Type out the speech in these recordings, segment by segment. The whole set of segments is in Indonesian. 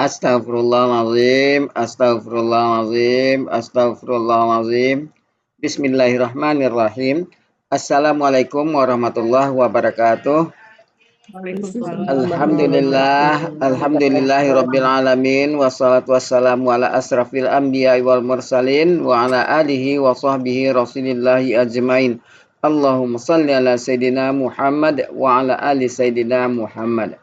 Astaghfirullahaladzim, astaghfirullahaladzim, astaghfirullahaladzim. Bismillahirrahmanirrahim. Assalamualaikum warahmatullahi wabarakatuh. Alhamdulillahi rabbil alamin. Wassalatu wassalamu ala asrafil anbiya wal mursalin wa ala alihi wa sahbihi rasulillahi ajmain. Allahumma salli ala sayyidina Muhammad wa ala ali sayyidina Muhammad.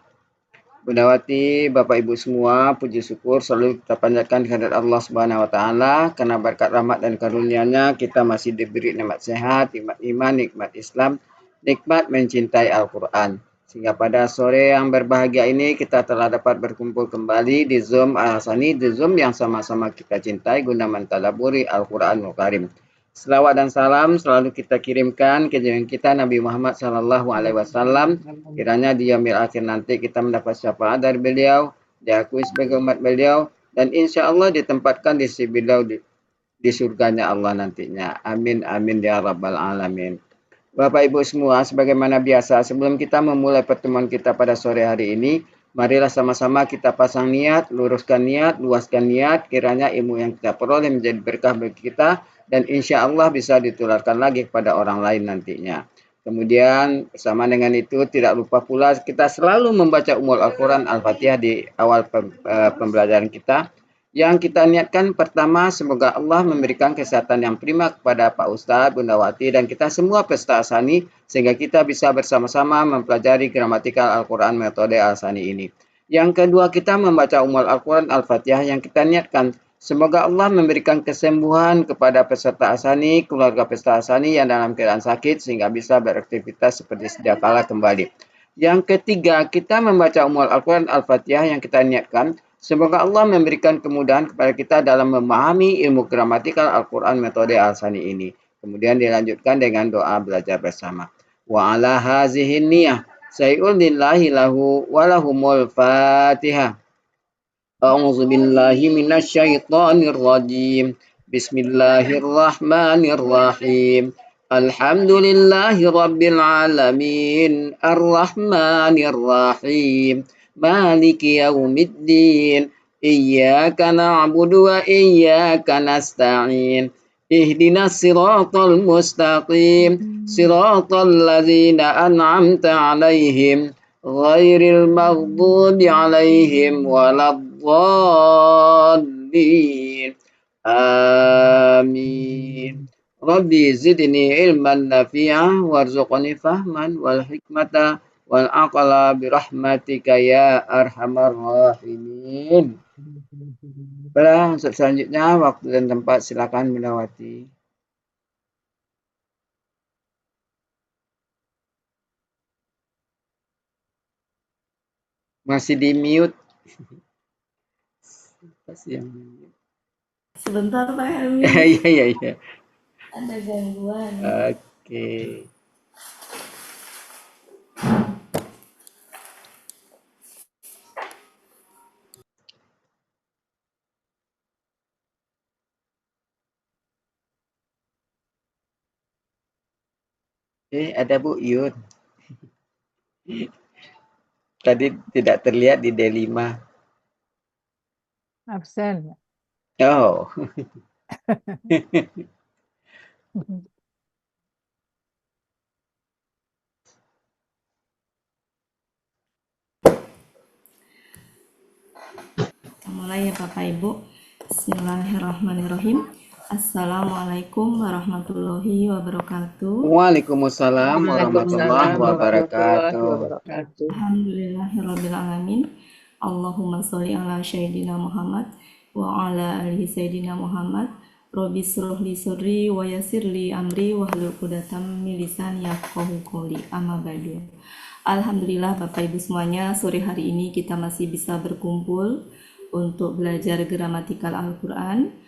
Bunda Wati, Bapak Ibu semua, puji syukur selalu kita panjatkan kehadirat Allah Subhanahu wa taala karena berkat rahmat dan karunia-Nya kita masih diberi nikmat sehat, nikmat iman, nikmat Islam, nikmat mencintai Al-Qur'an. Sehingga pada sore yang berbahagia ini kita telah dapat berkumpul kembali di Zoom Al-Hasani, di Zoom yang sama-sama kita cintai guna mentadaburi Al-Qur'anul Karim. Selawat dan salam selalu kita kirimkan ke junjungan kita Nabi Muhammad SAW. Kiranya di yaumil akhir nanti kita mendapat syafaat dari beliau, diakui sebagai umat beliau, dan insya Allah ditempatkan di sisi beliau di surganya Allah nantinya. Amin, amin ya rabbal alamin. Bapak Ibu semua, sebagaimana biasa, sebelum kita memulai pertemuan kita pada sore hari ini, marilah sama-sama kita pasang niat, luruskan niat, luaskan niat, kiranya ilmu yang kita peroleh menjadi berkah bagi kita, dan insya Allah bisa ditularkan lagi kepada orang lain nantinya. Kemudian bersama dengan itu tidak lupa pula kita selalu membaca Ummul Al-Quran Al-Fatihah di awal pembelajaran kita. Yang kita niatkan pertama, semoga Allah memberikan kesehatan yang prima kepada Pak Ustadz, Bunda Wati, dan kita semua peserta Al-Sani, sehingga kita bisa bersama-sama mempelajari gramatikal Al-Quran metode Al-Sani ini. Yang kedua, kita membaca Ummul Al-Quran Al-Fatihah yang kita niatkan. Semoga Allah memberikan kesembuhan kepada peserta Al-Sani, keluarga peserta Al-Sani yang dalam keadaan sakit, sehingga bisa beraktivitas seperti sedia kala kembali. Yang ketiga, kita membaca Ummul Al-Quran Al-Fatihah yang kita niatkan. Semoga Allah memberikan kemudahan kepada kita dalam memahami ilmu gramatikal Al-Quran metode Al-Sani ini. Kemudian dilanjutkan dengan doa belajar bersama. Wa ala hazihin niyah sayulillahi lahu walahumul fatihah. A'udzu billahi minasyaitonir rajim. Bismillahirrahmanirrahim. Alhamdulillahi rabbil alamin. Arrahmanir rahim. Maliki yaumiddin. Iyyaka na'budu wa iyyaka nasta'in. Ihdinas siratal mustaqim. Siratal ladzina an'amta 'alaihim ghairil maghdubi 'alaihim waladdallin. Amin. Rabbi zidni ilman nafi'ah warzuqni fahman wal hikmata wal aqla birahmatika ya arhamar rahimin. Baiklah, untuk selanjutnya waktu dan tempat silakan Bunda Wati. Masih di mute. Sebentar Pak Helmi. Iya. Ada gangguan. Oke. Ada Bu Yun. Tadi tidak terlihat di D5. Absen. Oh. Kita mulai ya Bapak Ibu. Bismillahirrahmanirrahim. Assalamualaikum warahmatullahi wabarakatuh. Waalaikumsalam warahmatullahi wabarakatuh. Alhamdulillahirabbil alamin. Allahumma sholli ala sayyidina Muhammad wa ala alihi sayyidina Muhammad. Rabbi shrah li sadri wa yassir li amri wahlul 'uqdatam min lisani yafqahu qouli. Amma ba'du. Alhamdulillah Bapak Ibu semuanya, sore hari ini kita masih bisa berkumpul untuk belajar gramatikal Al-Qur'an.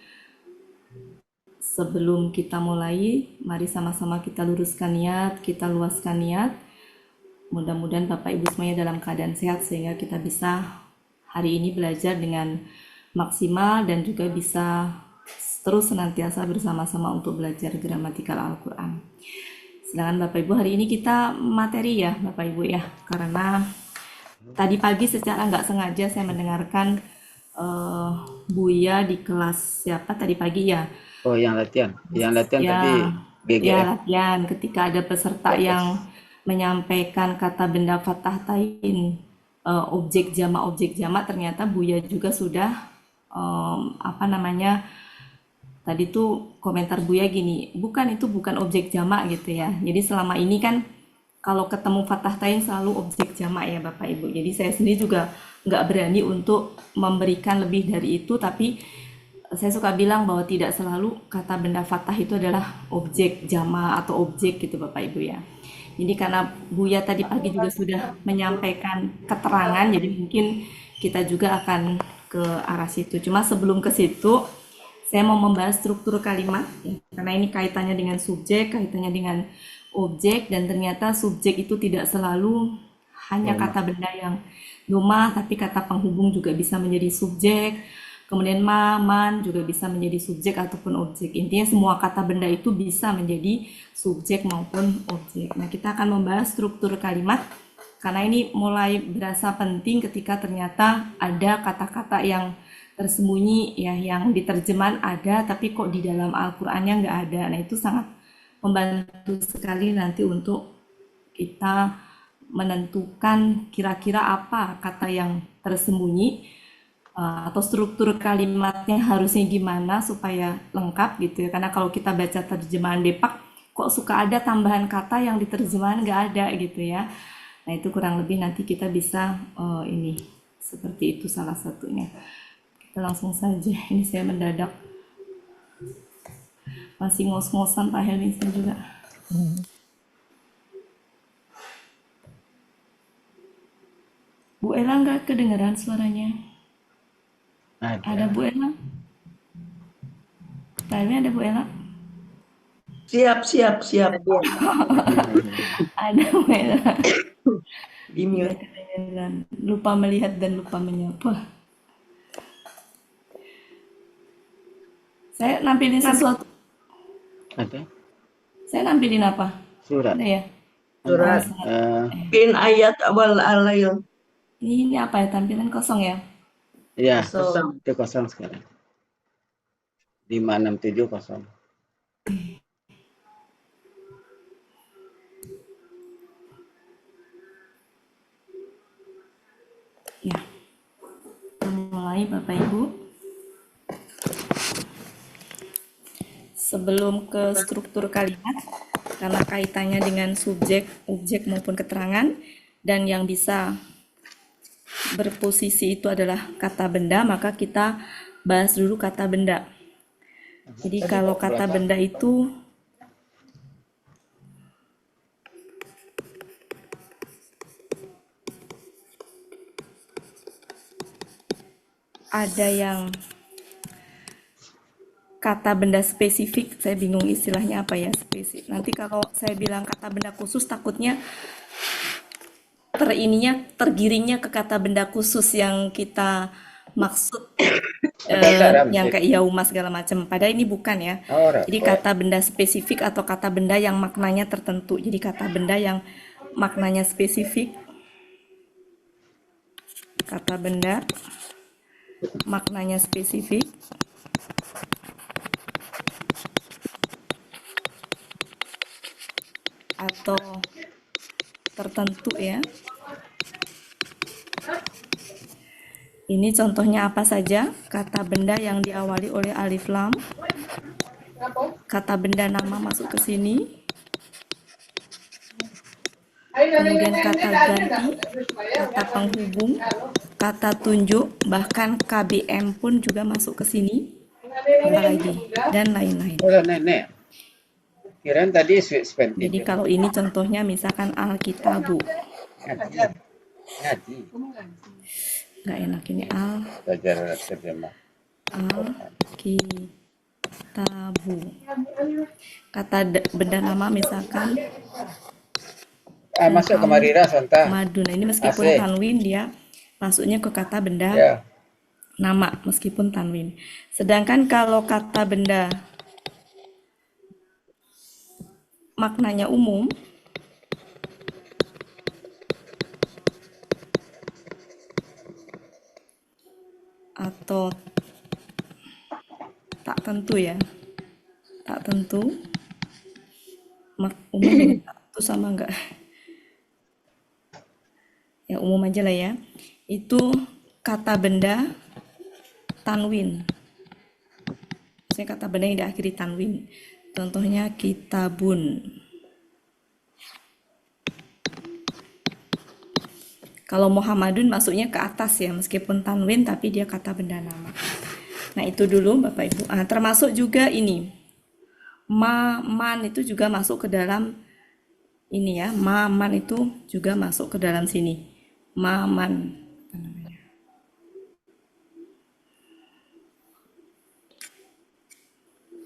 Sebelum kita mulai, mari sama-sama kita luruskan niat, kita luaskan niat. Mudah-mudahan Bapak Ibu semuanya dalam keadaan sehat sehingga kita bisa hari ini belajar dengan maksimal dan juga bisa terus senantiasa bersama-sama untuk belajar gramatikal Al-Quran. Silakan Bapak Ibu, hari ini kita materi ya Bapak Ibu ya, karena tadi pagi secara nggak sengaja saya mendengarkan eh, Buya di kelas siapa tadi pagi ya. Oh, yang latihan. Yang latihan Ya, tadi ya GGF. latihan ketika ada peserta yang Podcast. menyampaikan kata benda fathah tain, objek jamak, ternyata Buya juga sudah apa namanya, tadi tuh komentar Buya gini, bukan itu bukan objek jamak gitu ya. Jadi selama ini kan kalau ketemu fathah tain selalu objek jamak ya Bapak Ibu. Jadi saya sendiri juga nggak berani untuk memberikan lebih dari itu, tapi saya suka bilang bahwa tidak selalu kata benda fathah itu adalah objek jamak atau objek gitu Bapak Ibu ya. Jadi karena Buya tadi pagi juga sudah menyampaikan keterangan, jadi mungkin kita juga akan ke arah situ. Cuma sebelum ke situ, saya mau membahas struktur kalimat, ya, karena ini kaitannya dengan subjek, kaitannya dengan objek, dan ternyata subjek itu tidak selalu hanya Rumah. kata benda yang rumah, tapi kata penghubung juga bisa menjadi subjek. Kemudian ma, man juga bisa menjadi subjek ataupun objek. Intinya semua kata benda itu bisa menjadi subjek maupun objek. Nah, kita akan membahas struktur kalimat karena ini mulai berasa penting ketika ternyata ada kata-kata yang tersembunyi ya, yang di terjemahan ada tapi kok di dalam Al-Qur'annya nggak ada. Nah, itu sangat membantu sekali nanti untuk kita menentukan kira-kira apa kata yang tersembunyi, atau struktur kalimatnya harusnya gimana supaya lengkap gitu ya. Karena kalau kita baca terjemahan Depak kok suka ada tambahan kata yang di terjemahan nggak ada gitu ya. Nah, itu kurang lebih nanti kita bisa ini seperti itu salah satunya. Kita langsung saja. Ini saya mendadak masih ngos-ngosan Pak Helmi saya juga. Bu Ella nggak kedengeran suaranya. Ada Ada. Bu Ella? Pak Helmi ada Bu Ella? Siap, siap, siap. Ada Bu Ella. Di Nggak mute. kedengeran. Lupa melihat dan lupa menyapa. Saya nampilin sesuatu. Ada. Saya nampilin apa? Surat. Ada ya? Oh, Surat. sangat. Mungkin ayat awal alail. Ini apa ya? Tampilan kosong ya? Ya, Kosong. itu kosong sekarang. 567 kosong. Ya. Mulai Bapak Ibu. Sebelum ke struktur kalimat, karena kaitannya dengan subjek, objek maupun keterangan, dan yang bisa berposisi itu adalah kata benda, maka kita bahas dulu kata benda. Jadi kalau kata benda itu ada yang kata benda spesifik, saya bingung istilahnya apa ya, spesifik. Nanti kalau saya bilang kata benda khusus, takutnya tergiringnya ke kata benda khusus yang kita maksud, yang kayak yauma segala macam. Padahal ini bukan ya. Jadi kata benda spesifik atau kata benda yang maknanya tertentu. Jadi kata benda yang maknanya spesifik, kata benda maknanya spesifik, atau tertentu ya. Ini contohnya apa saja? Kata benda yang diawali oleh alif lam, kata benda nama masuk ke sini, kemudian kata ganti, kata penghubung, kata tunjuk, bahkan KBM pun juga masuk ke sini, apalagi, dan lain-lain. Oh, nenek. Kirain tadi spend Jadi TV. kalau ini contohnya misalkan Alkitabu, Ngaji. Ngaji. nggak enak ini Belajar terjemah. Alkitabu. Kata benda nama misalkan Masuk ke Marira Sonta. Madun. Ini meskipun AC. tanwin dia masuknya ke kata benda Ya. nama meskipun tanwin. Sedangkan kalau kata benda maknanya umum, atau tak tentu ya. Tak tentu. Umum dengan tak tentu sama enggak? Ya umum aja lah ya. Itu kata benda tanwin. Maksudnya kata benda yang diakhiri tanwin. Contohnya kitabun. Kalau Muhammadun masuknya ke atas ya, meskipun tanwin tapi dia kata benda nama. Nah itu dulu Bapak Ibu. Termasuk juga ini, man itu juga masuk ke dalam ini ya, man itu juga masuk ke dalam sini. Man.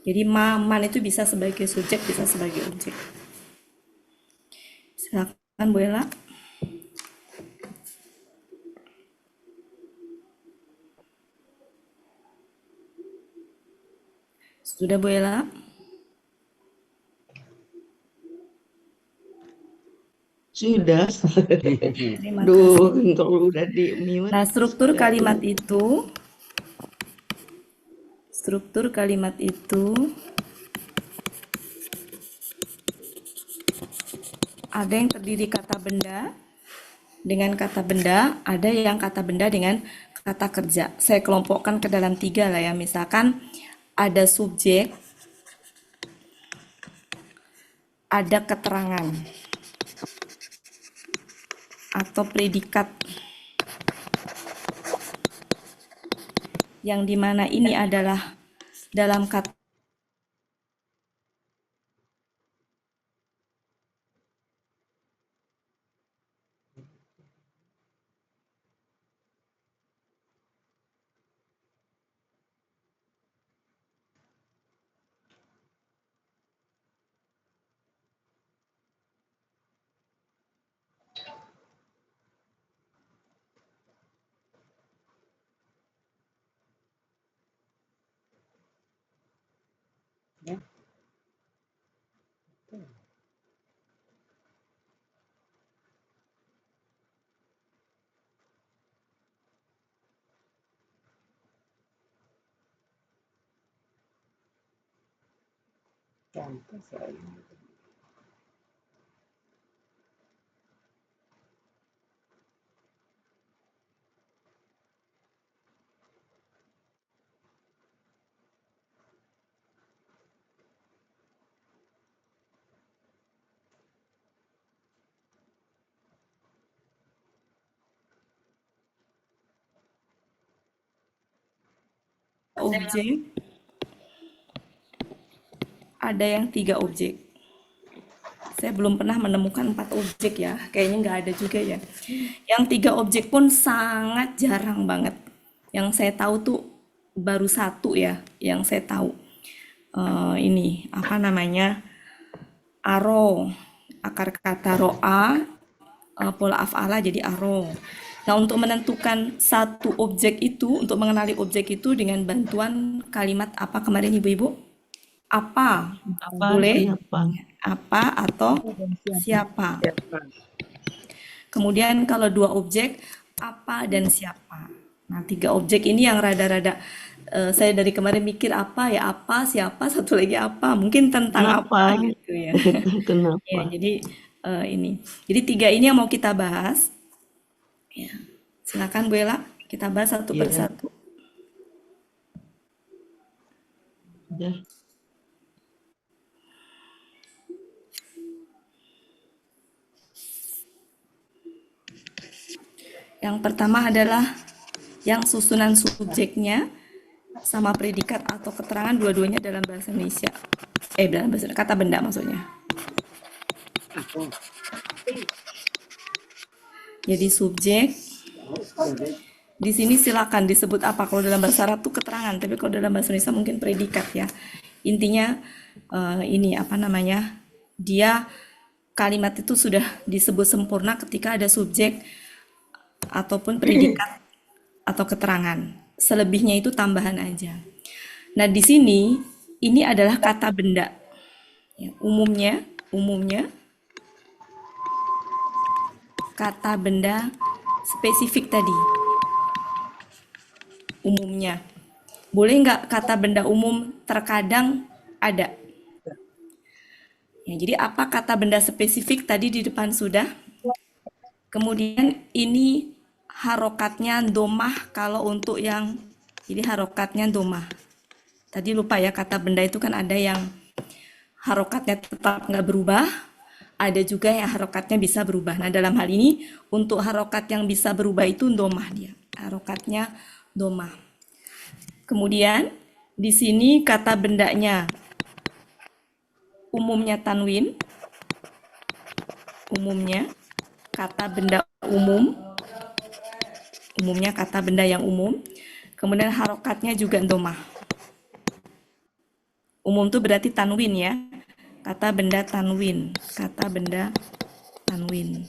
Jadi man itu bisa sebagai subjek, bisa sebagai objek. Silakan Bu Ella. Sudah Bu Ella? Sudah. Terima Duh, kasih. kalau udah di mute. Nah, struktur kalimat itu ada yang terdiri kata benda dengan kata benda, ada yang kata benda dengan kata kerja. Saya kelompokkan ke dalam 3 lah ya. Misalkan ada subjek, ada keterangan, atau predikat. Yang dimana ini adalah dalam kata objek, ada yang 3 objek. Saya belum pernah menemukan 4 objek ya, kayaknya nggak ada juga ya. Yang 3 objek pun sangat jarang banget. Yang saya tahu tuh baru 1 ya, yang saya tahu. Ini apa namanya? Aro, akar kata ro'a, pola af'ala jadi aro. Nah, untuk menentukan satu objek itu, untuk mengenali objek itu dengan bantuan kalimat apa kemarin Ibu-Ibu? Apa, Apa, boleh? siapa? Apa atau siapa. Kemudian kalau 2 objek, apa dan siapa. Nah, 3 objek ini yang rada-rada saya dari kemarin mikir apa ya, apa, siapa, satu lagi apa, mungkin tentang apa Kenapa? gitu ya. Ya, Kenapa? jadi ini. Jadi 3 ini yang mau kita bahas. Ya. Silakan Bu Ella, kita bahas satu Ya, persatu. udah. Yang pertama adalah yang susunan subjeknya sama predikat atau keterangan dua-duanya dalam bahasa Indonesia. Dalam bahasa kata benda maksudnya. Jadi subjek di sini silakan disebut apa. Kalau dalam bahasa Arab tuh keterangan, tapi kalau dalam bahasa Indonesia mungkin predikat ya. Intinya ini apa namanya? Dia kalimat itu sudah disebut sempurna ketika ada subjek ataupun predikat atau keterangan. Selebihnya itu tambahan aja. Nah, di sini ini adalah kata benda. Ya, umumnya kata benda spesifik tadi. umumnya. Boleh nggak kata benda umum terkadang ada? Ya, jadi apa kata benda spesifik tadi di depan sudah. Kemudian ini harokatnya domah kalau untuk yang jadi harokatnya domah. Tadi lupa ya kata benda itu kan ada yang harokatnya tetap nggak berubah, ada juga yang harokatnya bisa berubah. Nah dalam hal ini untuk harokat yang bisa berubah itu domah dia, harokatnya domah. Kemudian di sini kata bendanya umumnya tanwin, umumnya kata benda umum, umumnya kata benda yang umum. Kemudian harokatnya juga domah. Umum itu berarti tanwin ya. Kata benda tanwin, kata benda tanwin.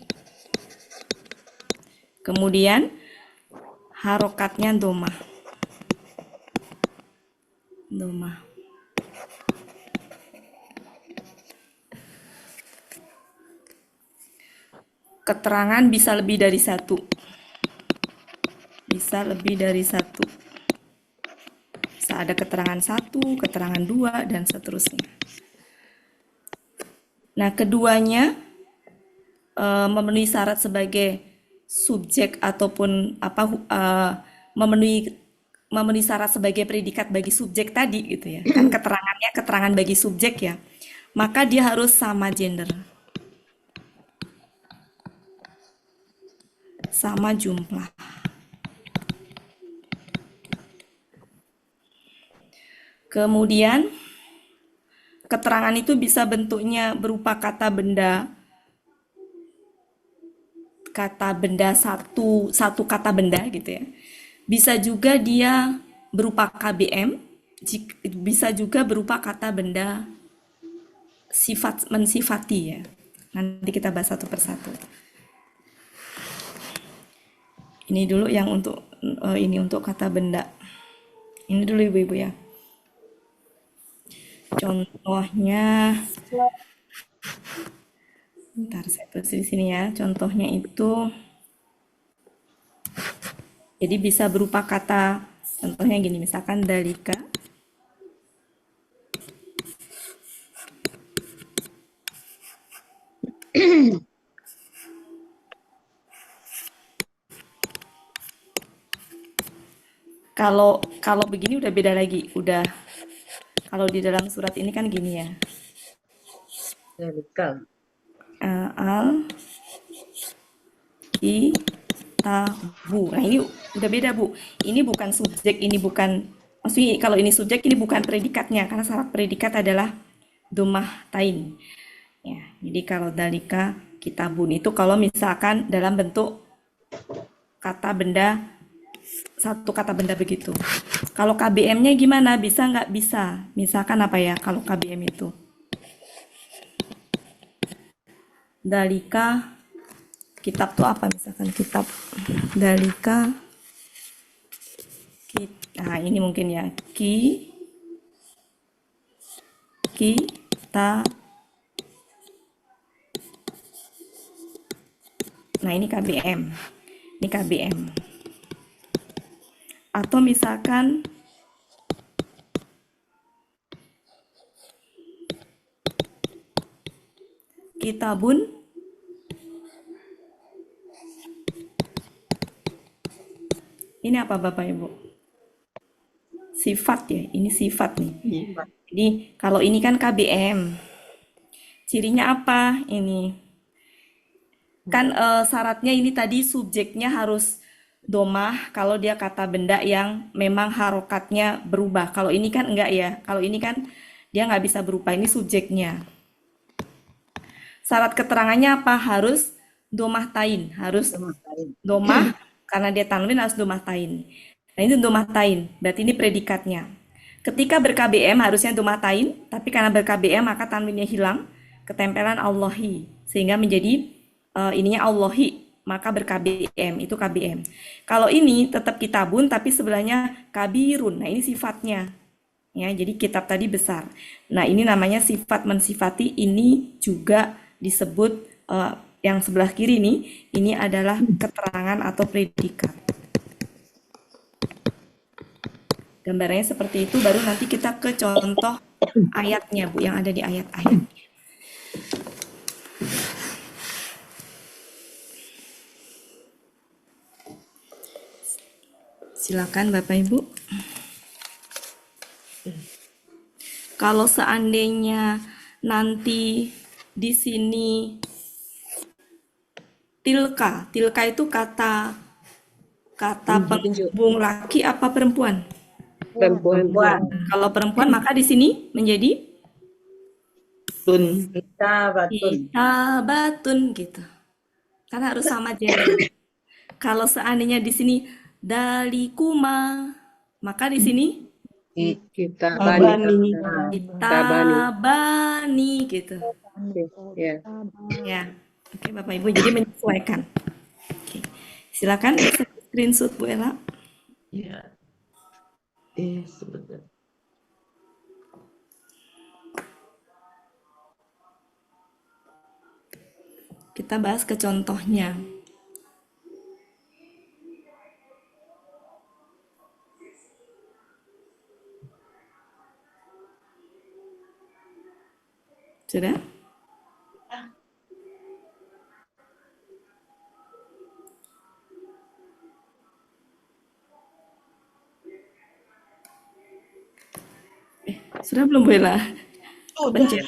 Kemudian harokatnya domah. Domah. Keterangan bisa lebih dari satu. Bisa lebih dari satu. Bisa ada keterangan satu, keterangan dua, dan seterusnya. Nah, keduanya memenuhi syarat sebagai subjek ataupun memenuhi syarat sebagai predikat bagi subjek tadi gitu ya. Kan keterangannya keterangan bagi subjek ya. Maka dia harus sama gender. Sama jumlah. Kemudian keterangan itu bisa bentuknya berupa kata benda satu kata benda gitu ya. Bisa juga dia berupa KBM, bisa juga berupa kata benda sifat mensifati ya. Nanti kita bahas satu persatu. Ini dulu yang untuk ini untuk kata benda. Ini dulu ibu-ibu ya. Contohnya, bentar saya tulis di sini ya. Contohnya itu, jadi bisa berupa kata, contohnya gini, misalkan dalika. Kalau begini udah beda lagi, udah kalau di dalam surat ini kan gini ya. Dalika. Al kitabu. Nah ini udah beda bu. Ini bukan subjek, ini bukan. Maksudnya kalau ini subjek ini bukan predikatnya karena syarat predikat adalah domah tain. Ya, jadi kalau dalika kitabun itu kalau misalkan dalam bentuk kata benda satu kata benda begitu. Kalau KBM-nya gimana? Bisa nggak bisa? Misalkan apa ya kalau KBM itu? Dalika kitab tuh apa misalkan kitab dalika nah ini mungkin ya kita nah ini KBM atau misalkan kitabun ini apa Bapak Ibu? Sifat ya, ini sifat nih. Iya. Jadi kalau ini kan KBM. Cirinya apa? Ini kan syaratnya ini tadi subjeknya harus domah kalau dia kata benda yang memang harokatnya berubah. Kalau ini kan enggak ya. Kalau ini kan dia nggak bisa berubah. Ini subjeknya. Syarat keterangannya apa? Harus domah tain. Harus domah karena dia tanwin harus domah tain. Nah ini domah tain. Berarti ini predikatnya. Ketika ber-KBM harusnya domah tain. Tapi karena ber-KBM maka tanwinnya hilang. Ketempelan Allahi. Sehingga menjadi ininya Allahi. Maka ber-KBM. Itu KBM. Kalau ini tetap kitabun tapi sebelahnya kabirun. Nah ini sifatnya. Ya, jadi kitab tadi besar. Nah ini namanya sifat mensifati. Ini juga disebut yang sebelah kiri nih, ini adalah keterangan atau predikat. Gambarannya seperti itu, baru nanti kita ke contoh ayatnya, Bu, yang ada di ayat-ayat. Silakan Bapak Ibu. Kalau seandainya nanti di sini tilka itu kata kata Petunjuk. penghubung laki apa perempuan? Perempuan. Kalau perempuan maka di sini menjadi Tun. kitabatun gitu. Kan harus sama gender. Kalau seandainya di sini dalikuma, maka di sini Kita Abani. kitabani gitu. ya. Ya. Oke, Bapak Ibu, jadi menyesuaikan. Oke. Silakan bisa screenshot Bu Ella. Ya. Sebentar. Kita bahas ke contohnya. Sudah? Sudah belum Bu Ella? Udah. Pencet.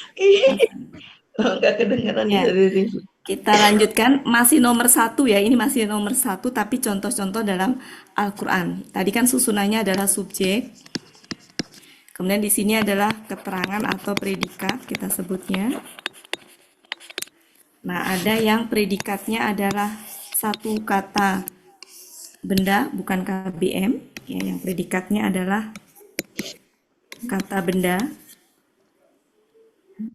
Nggak kedengeran Ya. dari Rifki. Kita lanjutkan, masih nomor satu ya, ini masih nomor satu, tapi contoh-contoh dalam Al-Quran. Tadi kan susunannya adalah subjek, kemudian di sini adalah keterangan atau predikat, kita sebutnya. Nah, ada yang predikatnya adalah satu kata benda, bukan KBM, ya, yang predikatnya adalah kata benda,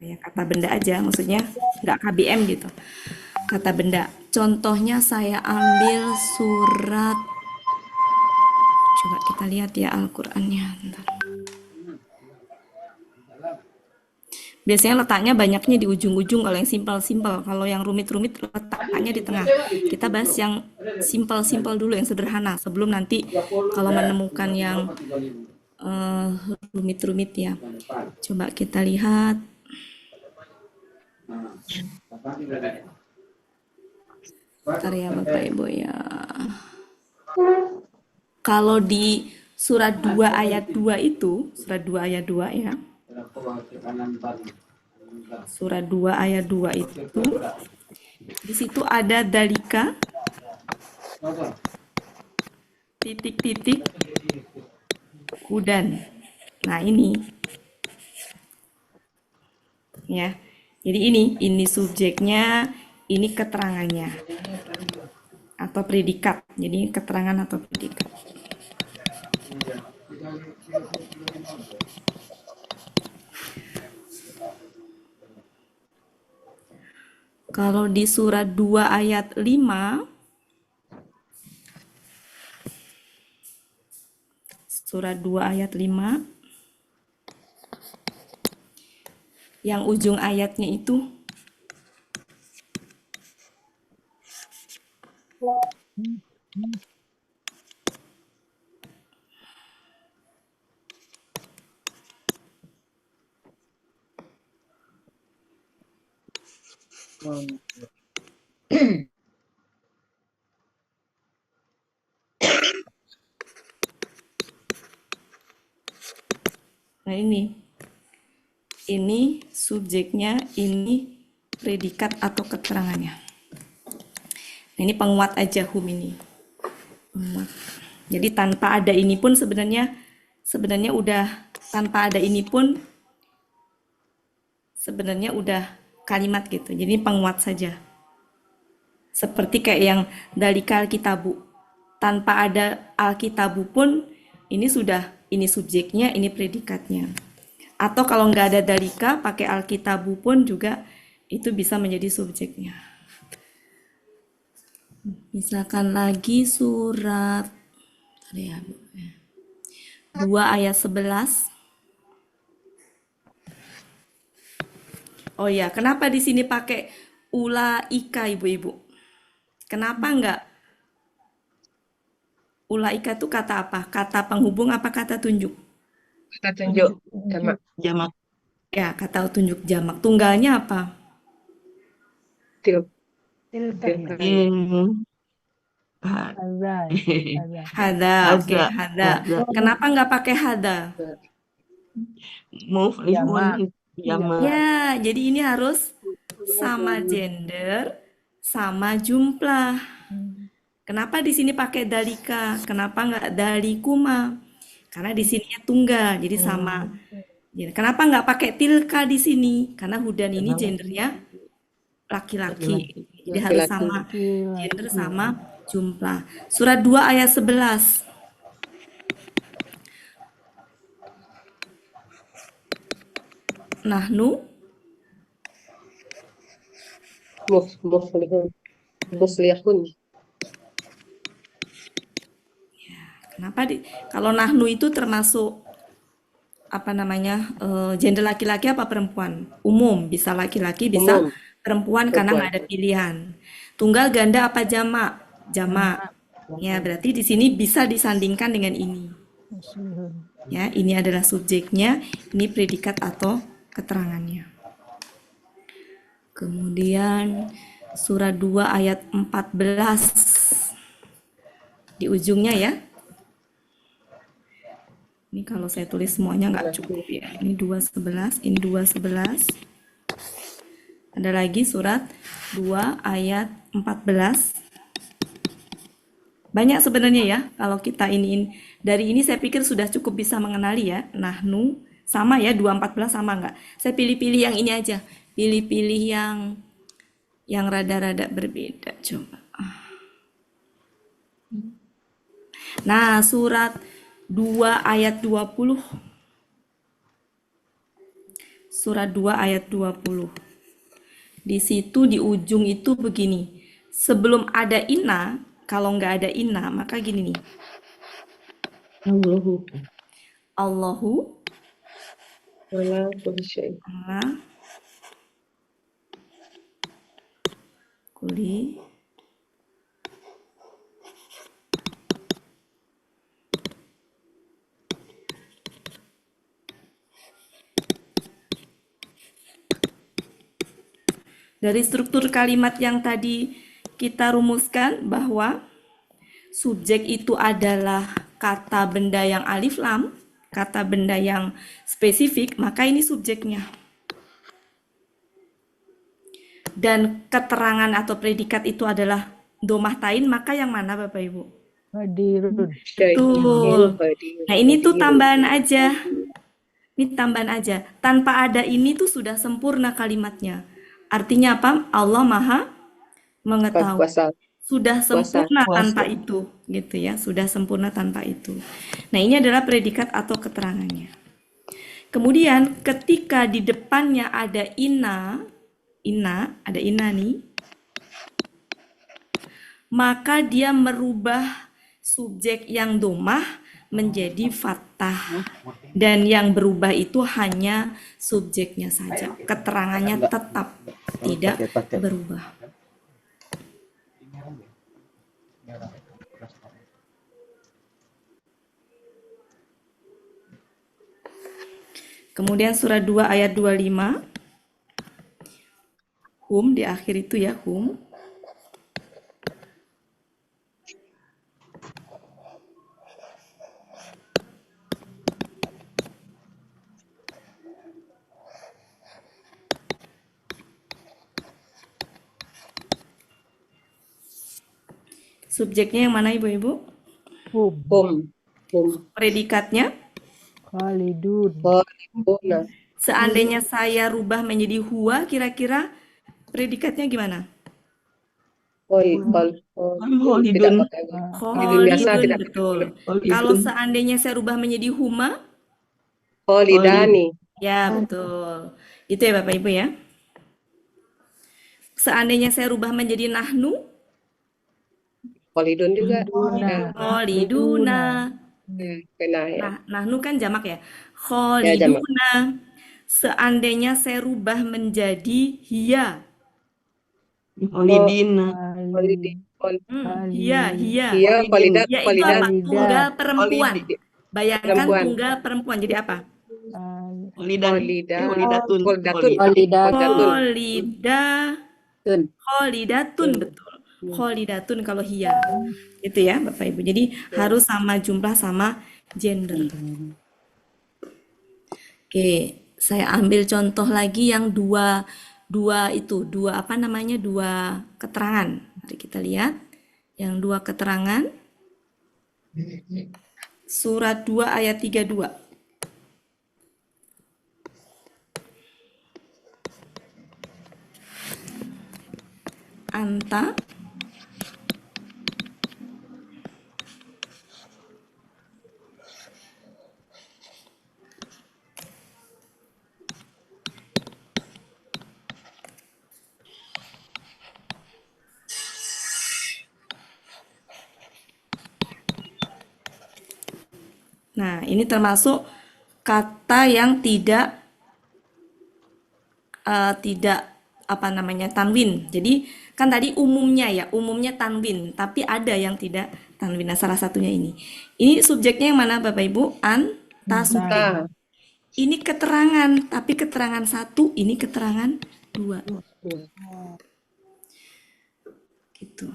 ya kata benda aja, maksudnya nggak KBM gitu. Kata benda. Contohnya saya ambil surat, coba kita lihat ya Al-Qur'annya. Bentar. Biasanya letaknya banyaknya di ujung-ujung kalau yang simpel-simpel. Kalau yang rumit-rumit letaknya di tengah. Kita bahas yang simpel-simpel dulu, yang sederhana, sebelum nanti kalau menemukan yang rumit-rumit ya. Coba kita lihat. Bentar ya Bapak Ibu ya. Kalau di surat 2 ayat 2 itu, surat 2 ayat 2 ya. Surat 2 ayat 2 itu, di situ ada dalika, titik-titik, hudan. Nah ini, ya. Jadi ini subjeknya, ini keterangannya atau predikat. Jadi keterangan atau predikat. Kalau di surat 2 ayat 5, surat 2 ayat 5, yang ujung ayatnya itu nah ini subjeknya, ini predikat atau keterangannya. Nah, ini penguat aja hum ini. Penguat. Jadi tanpa ada ini pun sebenarnya udah, tanpa ada ini pun sebenarnya udah kalimat gitu. Jadi penguat saja. Seperti kayak yang dalika alkitabu. Tanpa ada alkitabu pun ini sudah, ini subjeknya, ini predikatnya. Atau kalau nggak ada dalika, pakai alkitabu pun juga itu bisa menjadi subjeknya. Misalkan lagi surat 2 ayat 11. Oh ya, kenapa di sini pakai ulaika ibu-ibu? Kenapa enggak Ulaika itu kata apa? Kata penghubung apa kata tunjuk? Kata tunjuk. Jamak. Jamak. Ya, kata tunjuk jamak. Tunggalnya apa? Til. Tilka. Tilka. In. Hazan. Hazan. Hada, oke, Haza. hada. Haza. Kenapa nggak pakai hada? Muflihun. Jamak. Ya, jadi ini harus sama gender, sama jumlah. Kenapa di sini pakai dalika? Kenapa nggak dalikuma? Karena di sininya tunggal, jadi sama. Ya, kenapa nggak pakai tilka di sini? Karena hudan ini gendernya laki-laki. Jadi harus sama gender sama jumlah. Surat 2 ayat 11. Nahnu Muflihun. Muslihun. kenapa kalau nahnu itu termasuk apa namanya gender laki-laki apa perempuan? Umum, bisa laki-laki, bisa Umum. perempuan karena nggak ada pilihan. Tunggal, ganda apa jamak? Jamak. Ya, berarti di sini bisa disandingkan dengan ini. Ya, ini adalah subjeknya, ini predikat atau keterangannya. Kemudian surat 2 ayat 14 di ujungnya ya. Ini kalau saya tulis semuanya nggak cukup ya. Ini 2:11, ini 2:11. Ada lagi surat 2 ayat 14. Banyak sebenarnya ya, kalau kita dari ini saya pikir sudah cukup bisa mengenali ya. Nahnu sama ya, 2:14 sama nggak? Saya pilih-pilih yang ini aja. Pilih-pilih yang rada-rada berbeda. Coba. Nah, surat 2 ayat 20. Surat 2 ayat 20. Di situ di ujung itu begini. Sebelum ada inna, kalau nggak ada inna, maka gini nih. Allahu Wala kulli syai'. ala kulli Dari struktur kalimat yang tadi kita rumuskan bahwa subjek itu adalah kata benda yang alif lam, kata benda yang spesifik, maka ini subjeknya. Dan keterangan atau predikat itu adalah domah tain, maka yang mana Bapak Ibu? Hadirun. Betul. Nah, ini tuh tambahan aja. Ini tambahan aja. Tanpa ada ini tuh sudah sempurna kalimatnya. Artinya apa? Allah Maha mengetahui. Kuasa. Sudah sempurna Kuasa. tanpa itu, gitu ya. Sudah sempurna tanpa itu. Nah, ini adalah predikat atau keterangannya. Kemudian ketika di depannya ada ada inna nih, maka dia merubah subjek yang domah menjadi fathah. Dan yang berubah itu hanya subjeknya saja. Keterangannya tetap tidak berubah. Kemudian surat 2 ayat 25. Hum di akhir itu ya, hum. Subjeknya yang mana Ibu-ibu? Hum. Predikatnya? Khalidun. Khalidun. Seandainya saya rubah menjadi huwa, kira-kira predikatnya gimana? Tidak Khalidun. pakai Khalidun, tidak betul. Khalidun. Kalau seandainya saya rubah menjadi huma, Khalidani. ya betul. Itu ya Bapak Ibu ya. Seandainya saya rubah menjadi nahnu, Khalidun juga. khaliduna. Kena ya. Nah, nahnu kan jamak ya. Khaliduna. Seandainya saya rubah menjadi hiya. Khalidina. Hia. Iya, Kholidin. Kholidat, Hia itu Kholidat, apa? Tunggal perempuan. Kholidi. Bayangkan perempuan. tunggal perempuan. Jadi apa? Kholidan. Kholidat, Kholidatun. Kholidatun, Kholidat. Kholidatun. Kholidatun, betul. Kholidatun kalau hia. Itu ya, Bapak Ibu. Jadi harus sama jumlah sama gender. Oke, saya ambil contoh lagi yang dua apa namanya, dua keterangan. Mari kita lihat yang dua keterangan. Surat 2 ayat 32. Anta Nah, ini termasuk kata yang tidak apa namanya, tanwin. Jadi kan tadi umumnya tanwin, tapi ada yang tidak tanwin. Nah, salah satunya ini. Ini subjeknya yang mana Bapak Ibu? Anta subjek. Nah, Ini keterangan, tapi keterangan satu, ini keterangan dua. Gitu.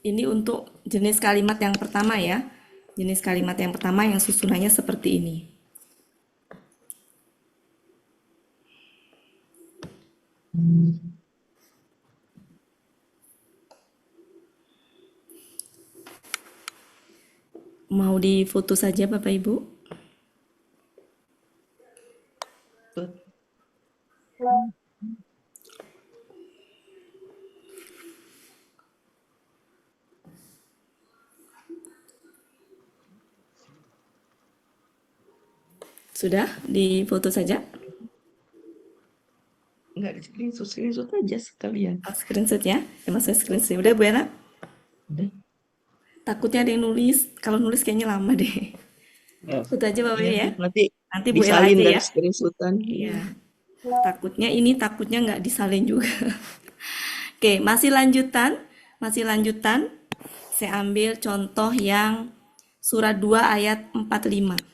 Ini untuk jenis kalimat yang pertama ya. Jenis kalimat yang pertama yang susunannya seperti ini. Mau difoto saja Bapak Ibu? Sudah difoto saja? Enggak di screenshot aja sekalian. Screenshot ya? Emang saya screenshot. Udah Bu Ella? Udah. Takutnya ada yang nulis. Kalau nulis kayaknya lama deh. Foto aja Bapak ya. Nanti Bu Ella disalin aja dan ya. screenshotan. Iya. Takutnya nggak disalin juga. Oke, masih lanjutan. Saya ambil contoh yang surat 2 ayat 45.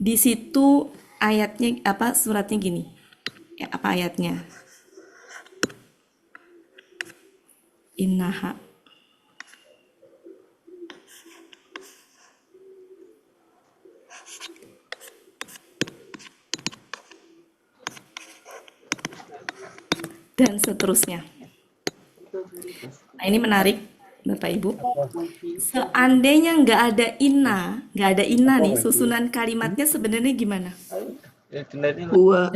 Di situ ayatnya apa, suratnya gini. Ya, apa ayatnya? Innaha. Dan seterusnya. Nah, ini menarik Bapak Ibu. Seandainya nggak ada inna nih, susunan kalimatnya sebenarnya gimana? Huwa.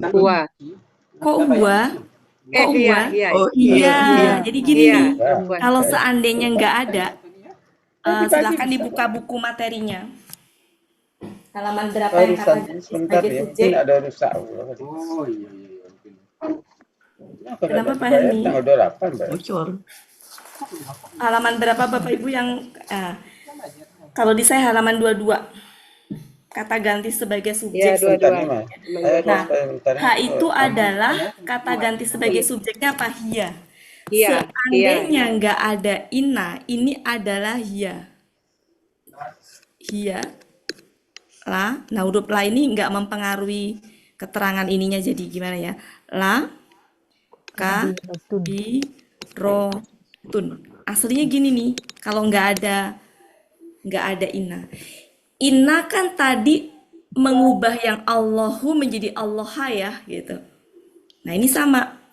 Huwa. Kok huwa? Iya. Oh Iya, iya. jadi gini Iya. nih, kalau seandainya nggak ada, silakan dibuka buku materinya. Halaman berapa yang kata sebagai subjek? Ada rusak. Oh iya. Kenapa Pak Helmi? Tanggal 28, Mbak. Bocor. Halaman berapa Bapak Ibu yang kalau di saya halaman 22. Kata ganti sebagai subjek. Iya, dua-dua. Nah, H itu adalah kata ganti sebagai subjeknya apa? Hia. Iya. Seandainya nggak ada inna, ini adalah hia. Hia. La. Nah, huruf la ini nggak mempengaruhi keterangan ininya, jadi gimana ya? La, ka, di, ro, tun. Aslinya gini nih, kalau nggak ada inna. Inna kan tadi mengubah yang Allahu menjadi Allah ya, gitu. Nah, ini sama.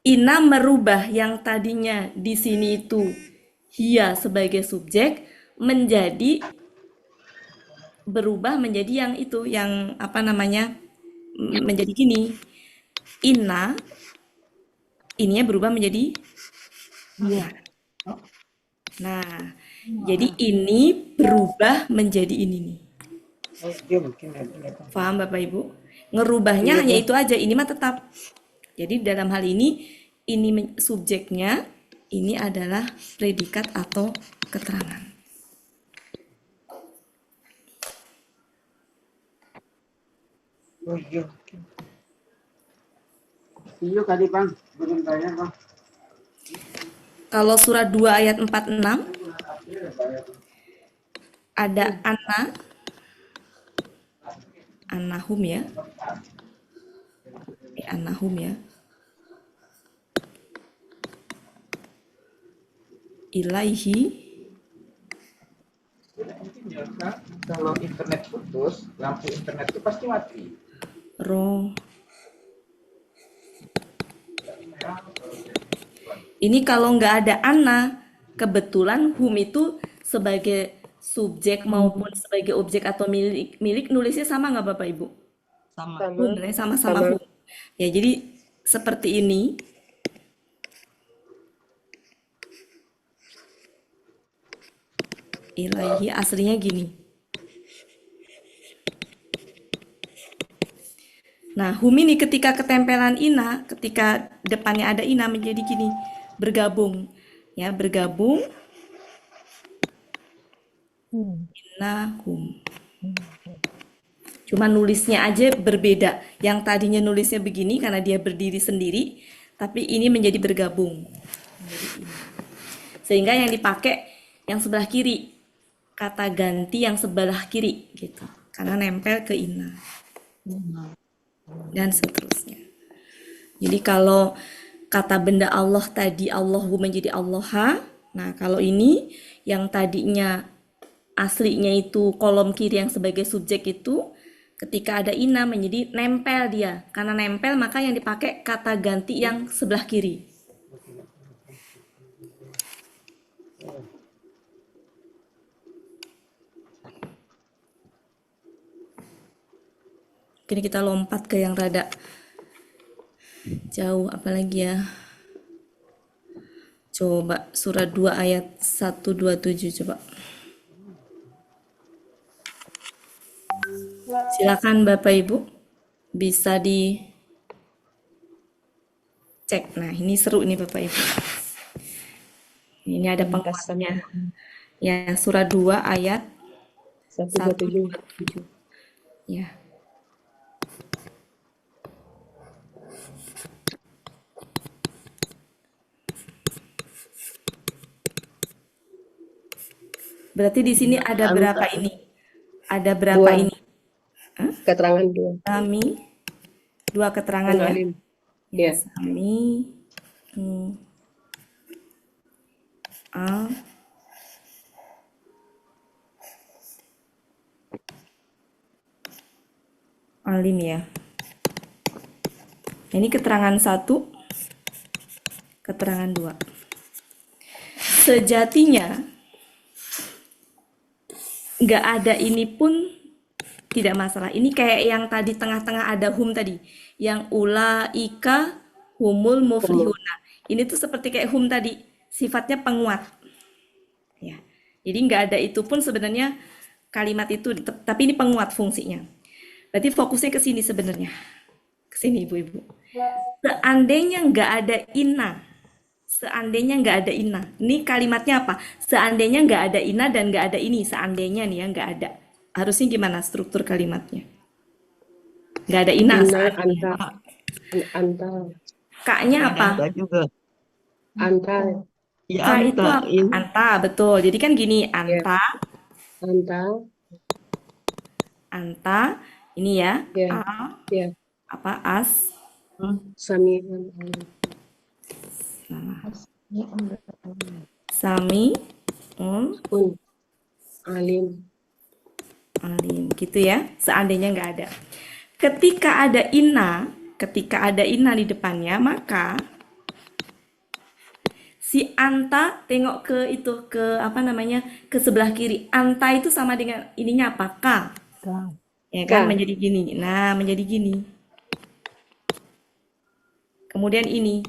Inna merubah yang tadinya di sini itu hia sebagai subjek berubah menjadi yang itu, yang apa namanya, menjadi gini. Inna, ininya berubah menjadi hia. Nah, jadi ini berubah menjadi ini nih. Paham Bapak Ibu? Ngerubahnya hanya itu aja, ini mah tetap Jadi dalam hal ini subjeknya, ini adalah predikat atau keterangan. Iya tadi Bang, belum tanya Bang. Kalau surat 2 ayat 46, ada Annahum ya. Annahum ya. Ilaihi. Kalau internet putus, lampu internet itu pasti mati. Ini kalau nggak ada kebetulan hum itu sebagai subjek maupun sebagai objek atau milik nulisnya sama nggak Bapak Ibu? Sama. Hum, sama-sama hum. Ya, jadi seperti ini. Ilahi aslinya gini. Nah, hum ini ketika ketempelan ina, ketika depannya ada ina menjadi gini, bergabung. Ya, bergabung. Innahum. Cuma nulisnya aja berbeda. Yang tadinya nulisnya begini karena dia berdiri sendiri, tapi ini menjadi bergabung. Sehingga yang dipakai yang sebelah kiri. Kata ganti yang sebelah kiri gitu. Karena nempel ke inna. Dan seterusnya. Jadi kalau kata benda Allah tadi Allahu menjadi Allaha. Nah, kalau ini yang tadinya aslinya itu kolom kiri yang sebagai subjek itu ketika ada ina menjadi nempel dia. Karena nempel maka yang dipakai kata ganti yang sebelah kiri. Kini kita lompat ke yang rada jauh, apalagi ya. Coba surat 2 ayat 127 coba. Silakan Bapak Ibu bisa dicek. Nah, ini seru nih Bapak Ibu. Ini ada penguatnya. Ya, surat 2 ayat 127. Ya. Berarti di sini ada berapa ini? Ada berapa ini? Keterangan 2. Sami. 2 keterangan ya? Ya. Sami. Alim ya. Ini keterangan 1, keterangan 2. Sejatinya nggak ada ini pun tidak masalah. Ini kayak yang tadi tengah-tengah ada hum tadi. Yang ulaika humul muflihuna. Ini tuh seperti kayak hum tadi. Sifatnya penguat. Ya. Jadi nggak ada itu pun sebenarnya kalimat itu. Tapi ini penguat fungsinya. Berarti fokusnya ke sini sebenarnya. Ke sini ibu-ibu. Seandainya nggak ada inna. Seandainya nggak ada inna. Ini kalimatnya apa? Seandainya nggak ada inna dan nggak ada ini. Seandainya nih ya nggak ada. Harusnya gimana struktur kalimatnya? Nggak ada inna. Anta. Kaknya apa? Anta juga. Anta. Ya, K itu anta. apa? Anta, betul. Jadi kan gini, anta. Anta. Anta. Ini ya. Ya. Ya. Apa? As. Sami. Sami. Alim. Alim. Gitu ya. Seandainya nggak ada. Ketika ada inna di depannya, maka si anta tengok ke itu, ke apa namanya, ke sebelah kiri. Anta itu sama dengan ininya apa? K. Ya kan, menjadi gini. Nah, menjadi gini. Kemudian ini.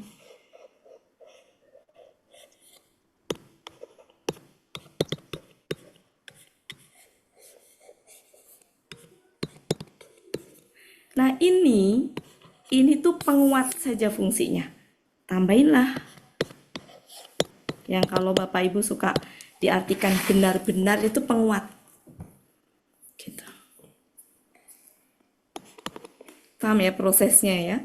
Nah, ini tuh penguat saja fungsinya. Tambahinlah yang kalau Bapak Ibu suka diartikan benar-benar itu penguat. Gitu. Paham ya prosesnya ya?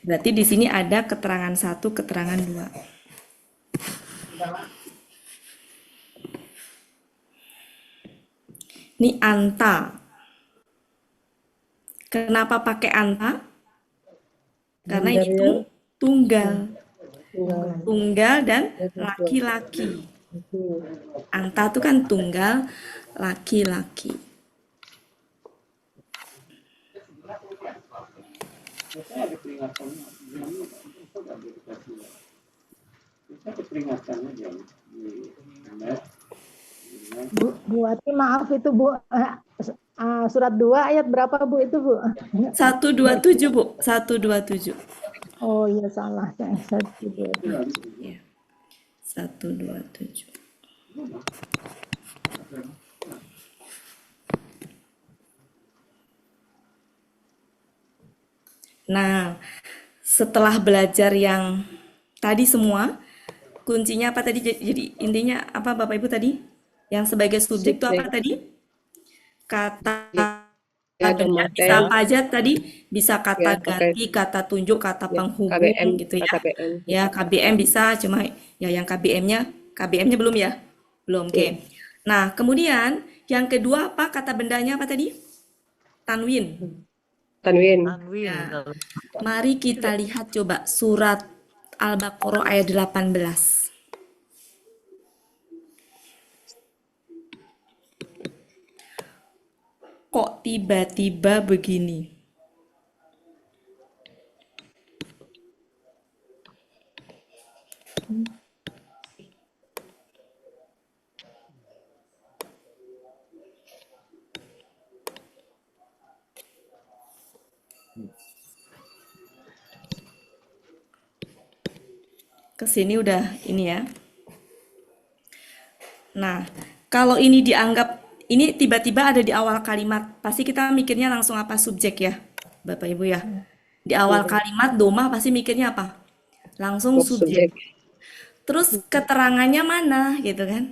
Berarti di sini ada keterangan satu, keterangan dua. Ini anta. Kenapa pakai anta? Karena ini Gendernya tunggal. tunggal. Tunggal dan Ya, betul. laki-laki. Hmm. Anta itu kan tunggal, laki-laki. Bu Ati, maaf itu Bu. Surat 2 ayat berapa Bu itu Bu? 127, Bu. 127. Oh iya salah. Saya tidur. Ya. 127. Nah, setelah belajar yang tadi semua, kuncinya apa tadi? Jadi intinya apa Bapak Ibu tadi? Yang sebagai subjek itu apa Subjek. tadi? Kata Ya, ada benda bisa materi. apa aja tadi? Bisa kata Ya, pakai ganti, kata tunjuk, kata ya, penghubung KBM, gitu ya. KBM. Ya, KBM bisa, cuma ya yang KBM-nya belum ya? Belum, oke. Ya, Nah, kemudian yang kedua apa? Kata bendanya apa tadi? Tanwin. Tanwin. Ya. Mari kita lihat coba surat Al-Baqarah ayat 18. Kok tiba-tiba begini? Kesini udah ini ya. Nah, kalau ini dianggap ini tiba-tiba ada di awal kalimat, pasti kita mikirnya langsung apa subjek ya, Bapak Ibu ya. Di awal kalimat domah pasti mikirnya apa? Langsung subjek. Subjek. Terus keterangannya mana gitu kan?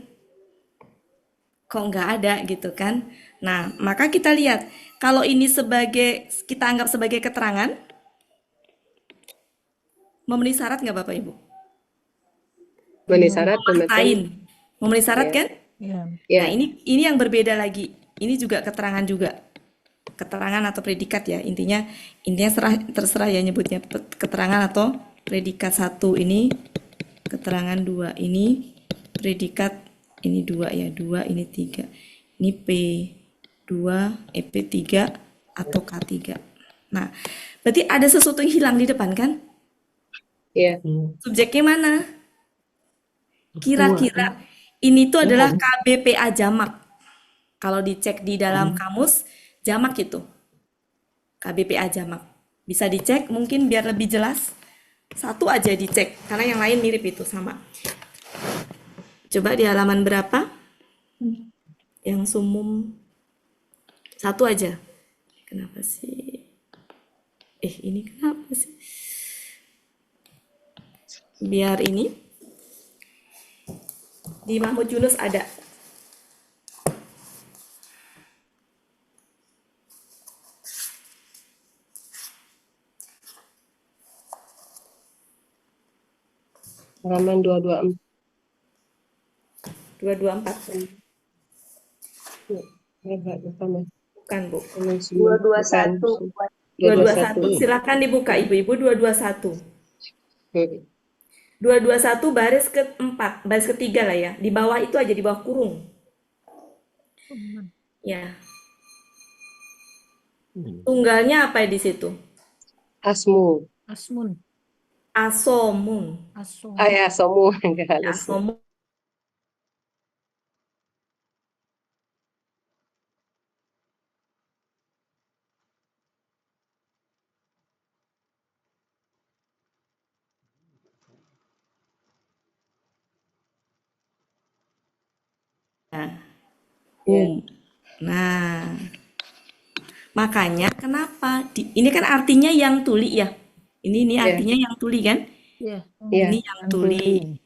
Kok nggak ada gitu kan? Nah, maka kita lihat kalau ini kita anggap sebagai keterangan, memenuhi syarat nggak Bapak Ibu? Memenuhi syarat Memaksain, memenuhi syarat ya, kan? Ya. Nah, ya, ini yang berbeda lagi. Ini juga keterangan juga. Keterangan atau predikat ya. Intinya terserah ya nyebutnya keterangan atau predikat. Satu ini keterangan, dua ini predikat, ini dua ya, dua ini tiga. Ini P2, P3 atau K3. Nah, berarti ada sesuatu yang hilang di depan kan? ya. Subjeknya mana? Kira-kira ini tuh adalah KBPA jamak. Kalau dicek di dalam kamus, jamak itu. KBPA jamak. Bisa dicek mungkin biar lebih jelas. Satu aja dicek, karena yang lain mirip itu sama. Coba di halaman berapa? Yang sumum. Satu aja. Kenapa sih? Ini kenapa sih? Biar ini. Di Mahmud Yunus ada. Halaman 224. 224. Bukan, Bu. 221. 221. Silakan dibuka Ibu-ibu 221. 221 baris keempat, baris ketiga lah ya. Di bawah itu aja, di bawah kurung. Ya. Tunggalnya apa di situ? Asmu. Asmun. Asomun. Asom. Ya, somu. Enggak Ya, halus. asomun. Ya. Nah, Makanya kenapa? Ini kan artinya yang tuli ya. Ini Ya, artinya yang tuli kan? Iya. ya. Ini yang tuli.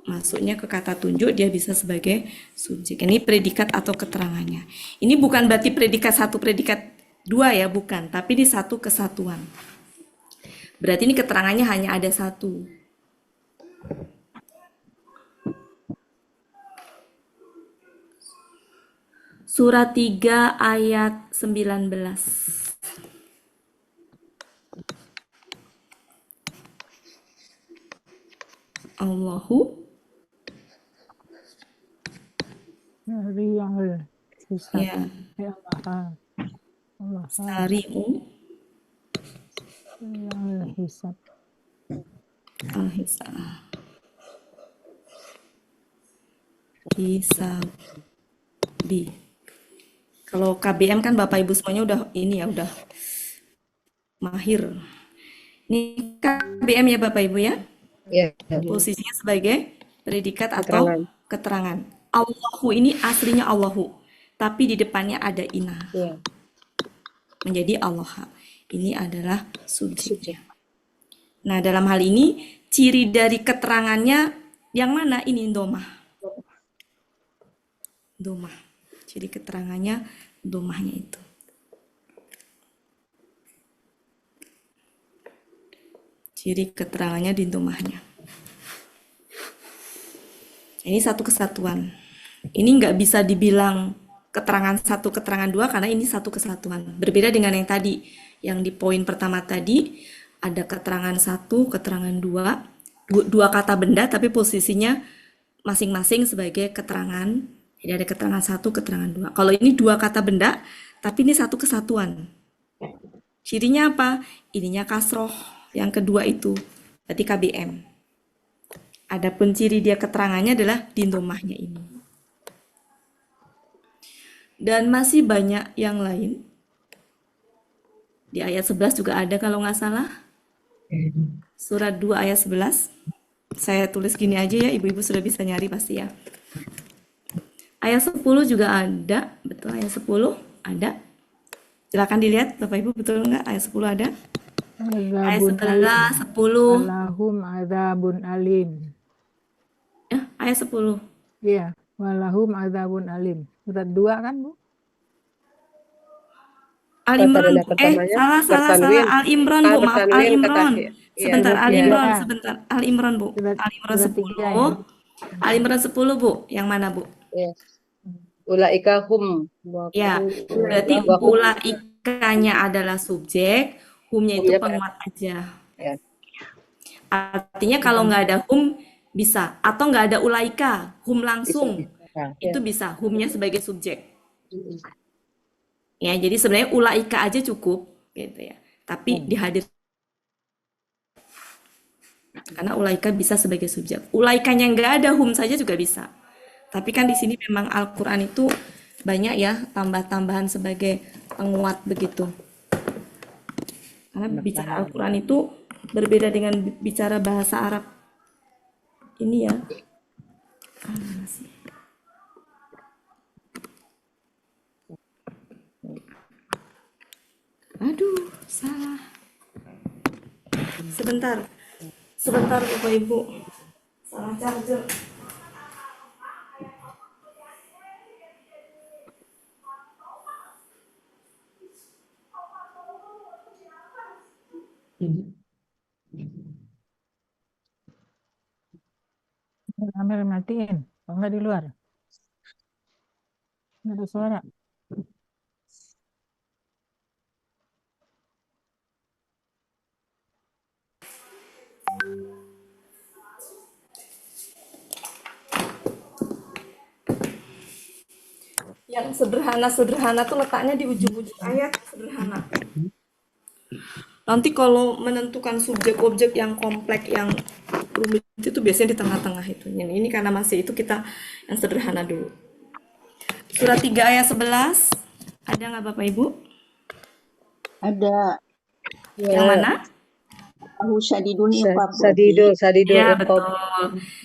Masuknya ke kata tunjuk dia bisa sebagai subjek. Ini predikat atau keterangannya. Ini bukan berarti predikat satu, predikat dua ya, bukan. Tapi di satu kesatuan. Berarti ini keterangannya hanya ada satu. Surat 3 ayat 19. Allahu Riyal hisab. ya Ya Allah. Allah. sari'u Riyal hisab. al-hisab. Hisabi. Kalau KBM kan Bapak Ibu semuanya udah ini ya, udah mahir. Ini KBM ya Bapak Ibu ya? Ya. Posisinya sebagai Predikat atau Keterangan. keterangan. Allahu ini aslinya Allahu, tapi di depannya ada ina. Ya. Menjadi Allah. Ini adalah subjeknya. Subjek. Nah, dalam hal ini, ciri dari keterangannya yang mana? Ini domah. Domah. Ciri keterangannya domahnya itu. Ciri keterangannya di domahnya. Ini satu kesatuan. Ini nggak bisa dibilang keterangan satu, keterangan dua, karena ini satu kesatuan. Berbeda dengan yang tadi, yang di poin pertama tadi, ada keterangan satu, keterangan dua, dua kata benda, tapi posisinya masing-masing sebagai keterangan. Jadi ada keterangan satu, keterangan dua. Kalau ini dua kata benda, tapi ini satu kesatuan. Cirinya apa? Ininya kasroh, yang kedua itu, berarti KBM. Adapun ciri dia keterangannya adalah di domahnya ini. Dan masih banyak yang lain. Di ayat 11 juga ada kalau nggak salah. Surat 2 ayat 11. Saya tulis gini aja ya, ibu-ibu sudah bisa nyari pasti ya. Ayat 10 juga ada, betul ayat 10 ada. Silakan dilihat Bapak Ibu, betul nggak ayat 10 ada? Ayat 11, 10. Walahum adzabun alim. Ya, ayat 10. Iya, walahum adzabun alim. Surat 2 kan, Bu? Al Imran, pertamanya, salah. bertanwin. Al Imran, Bu, maaf, Al Bertanwin Imran. kata- iya. Sebentar, Al Iya. Imran, sebentar. Al Imran, Bu. Surat- Al Imran surat 10. 3 ya. Al Imran 10, Bu. Yang mana, Bu? Yes. Ulaika hum. Ya, berarti ulaikanya adalah subjek, humnya itu Humnya penguat aja. Ya. Artinya kalau nggak ada hum bisa, atau nggak ada ulaika, hum langsung, Nah, itu bisa, humnya sebagai subjek. Ya, jadi sebenarnya ulaika aja cukup, gitu ya. Tapi dihadir karena ulaika bisa sebagai subjek. Ulaikanya nggak ada hum saja juga bisa. Tapi kan di sini memang Al-Quran itu banyak ya tambah-tambahan sebagai penguat begitu. Karena bicara Al-Quran itu berbeda dengan bicara bahasa Arab. Ini ya. Mana sih? Aduh, salah. Sebentar. Sebentar Bapak Ibu. Salah charger. Ambil matiin. Kalau nggak di luar. Nggak ada suara. Yang sederhana-sederhana tuh letaknya di ujung-ujung ayat sederhana. Nanti kalau menentukan subjek objek yang kompleks yang rumit itu biasanya di tengah-tengah itu. Ini karena masih itu kita yang sederhana dulu. Surat 3 ayat 11 ada nggak Bapak Ibu? Ada Yang mana? tahu syadidun iqab. Sadidul Ya, iqab. betul.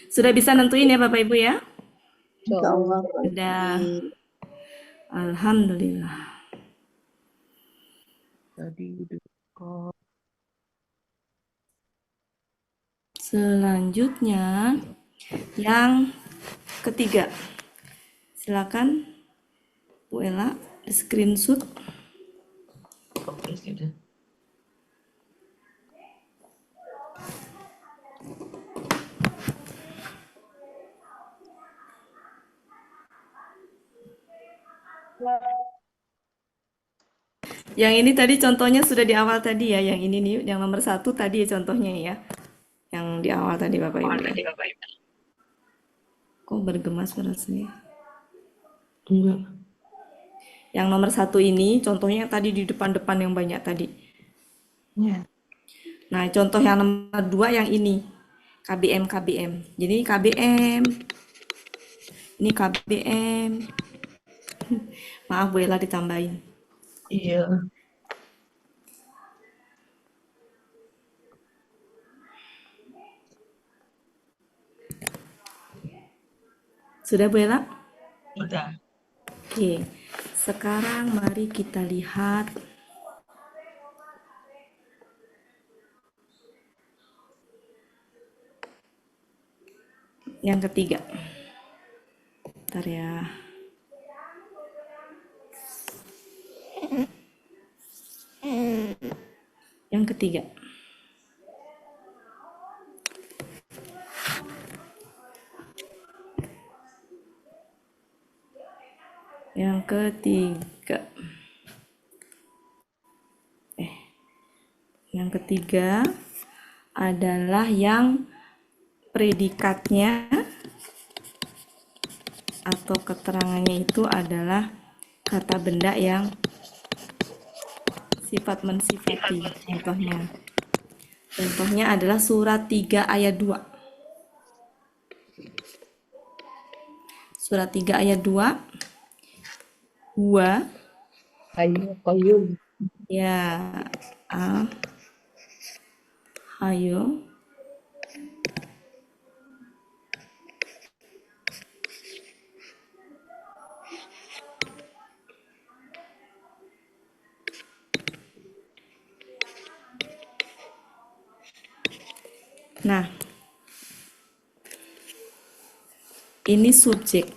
Sudah bisa nentuin ya Bapak Ibu ya? Insyaallah. Sudah. Alhamdulillah. Selanjutnya yang ketiga. Silakan Bu Ella screenshot. Yang ini tadi contohnya sudah di awal tadi ya, yang ini nih, yang nomor 1 tadi ya contohnya ya. Yang di awal tadi Bapak Ibu. Kok bergema suara saya? Enggak. Yang nomor 1 ini contohnya yang tadi di depan-depan yang banyak tadi. Ya. Nah, contoh yang nomor 2 yang ini. KBM. Jadi KBM. Ini KBM. Maaf Bu Ella ditambahin. Iya. Sudah Bu Ella? Udah. Oke. Sekarang mari kita lihat yang ketiga. Bentar ya. Yang ketiga. Yang ketiga. Yang ketiga adalah yang predikatnya atau keterangannya itu adalah kata benda yang sifat mensifati. Contohnya adalah surat 3 ayat 2. Surat 3 ayat 2. Huwa Hayyul Qayyum. ya hayo Nah, ini subjek.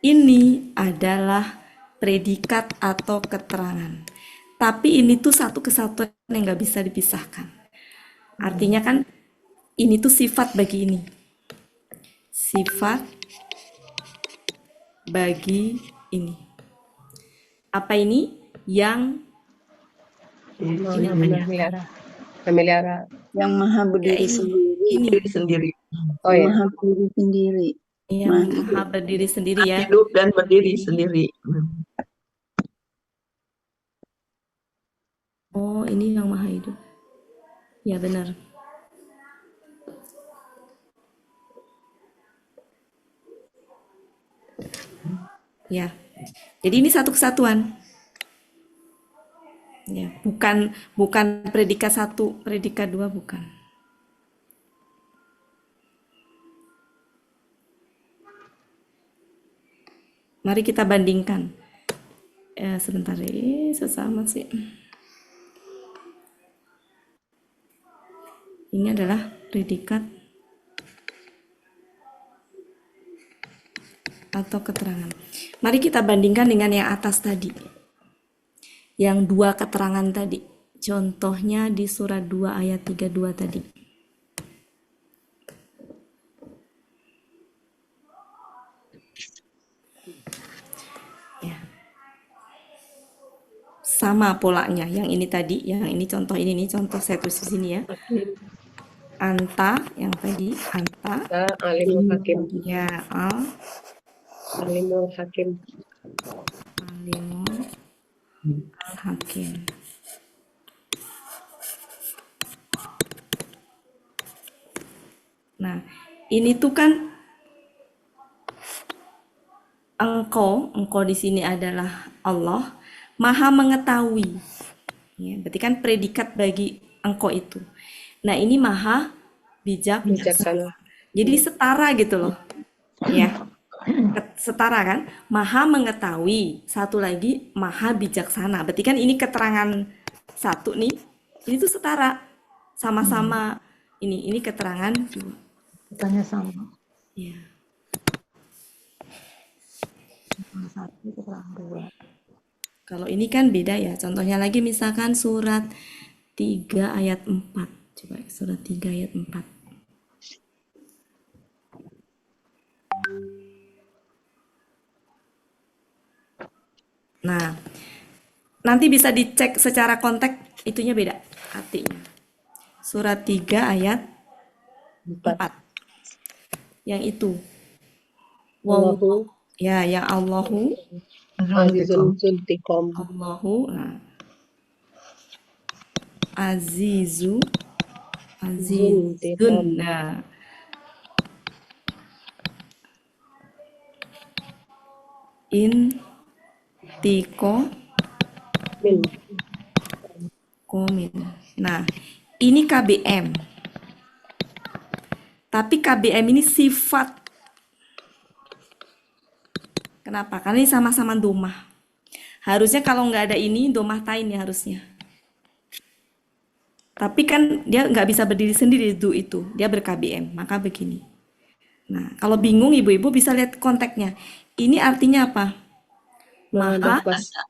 Ini adalah predikat atau keterangan. Tapi ini tuh satu kesatuan yang nggak bisa dipisahkan. Artinya kan ini tuh sifat bagi ini. Sifat bagi ini. Apa ini? Yang ini namanya. Memelihara. Yang maha berdiri ini. sendiri. Ini. Diri sendiri. Oh Yang ya. maha berdiri sendiri. Yang maha berdiri sendiri ya. Hidup dan berdiri sendiri. Oh, ini yang maha hidup. Ya benar. Ya. Jadi ini satu kesatuan. Ya, bukan predikat 1, predikat 2 bukan. Mari kita bandingkan. Sebentar, susah amat sih. Ini adalah predikat atau keterangan. Mari kita bandingkan dengan yang atas tadi. Yang 2 keterangan tadi. Contohnya di surat 2 ayat 32 tadi. Ya. Sama polanya. Yang ini tadi, yang ini contoh ini contoh saya tulis di sini ya. Anta yang tadi, anta. Alimul Hakim. Ya, Alimul Hakim. alimul hakim. Nah, ini tuh kan engkau di sini adalah Allah, maha mengetahui. Ya, berarti kan predikat bagi engkau itu. Nah, ini maha bijaksana. Jadi setara gitu loh. Ya. Setara kan? Maha mengetahui. Satu lagi maha bijaksana. Berarti kan ini keterangan satu nih. Ini tuh setara. Sama-sama ini keterangan dua. Bukannya sama. Ya. Satu keterangan 2. Kalau ini kan beda ya. Contohnya lagi misalkan surat 3 ayat 4. Coba surat 3 ayat 4. Nah, nanti bisa dicek secara konteks itunya beda artinya. Surat 3 ayat 4. Yang itu. Allahu Ya, yang Allahu. Azizun Zuntikom. Allahu. Nah. Azizun. Nah. Komin. Nah, ini KBM. Tapi KBM ini sifat Kenapa? Karena ini sama-sama domah. Harusnya kalau nggak ada ini domah tain ya harusnya. Tapi kan dia nggak bisa berdiri sendiri itu, dia ber-KBM, maka begini. Nah, kalau bingung ibu-ibu bisa lihat konteksnya. Ini artinya apa? Maha Perkasa.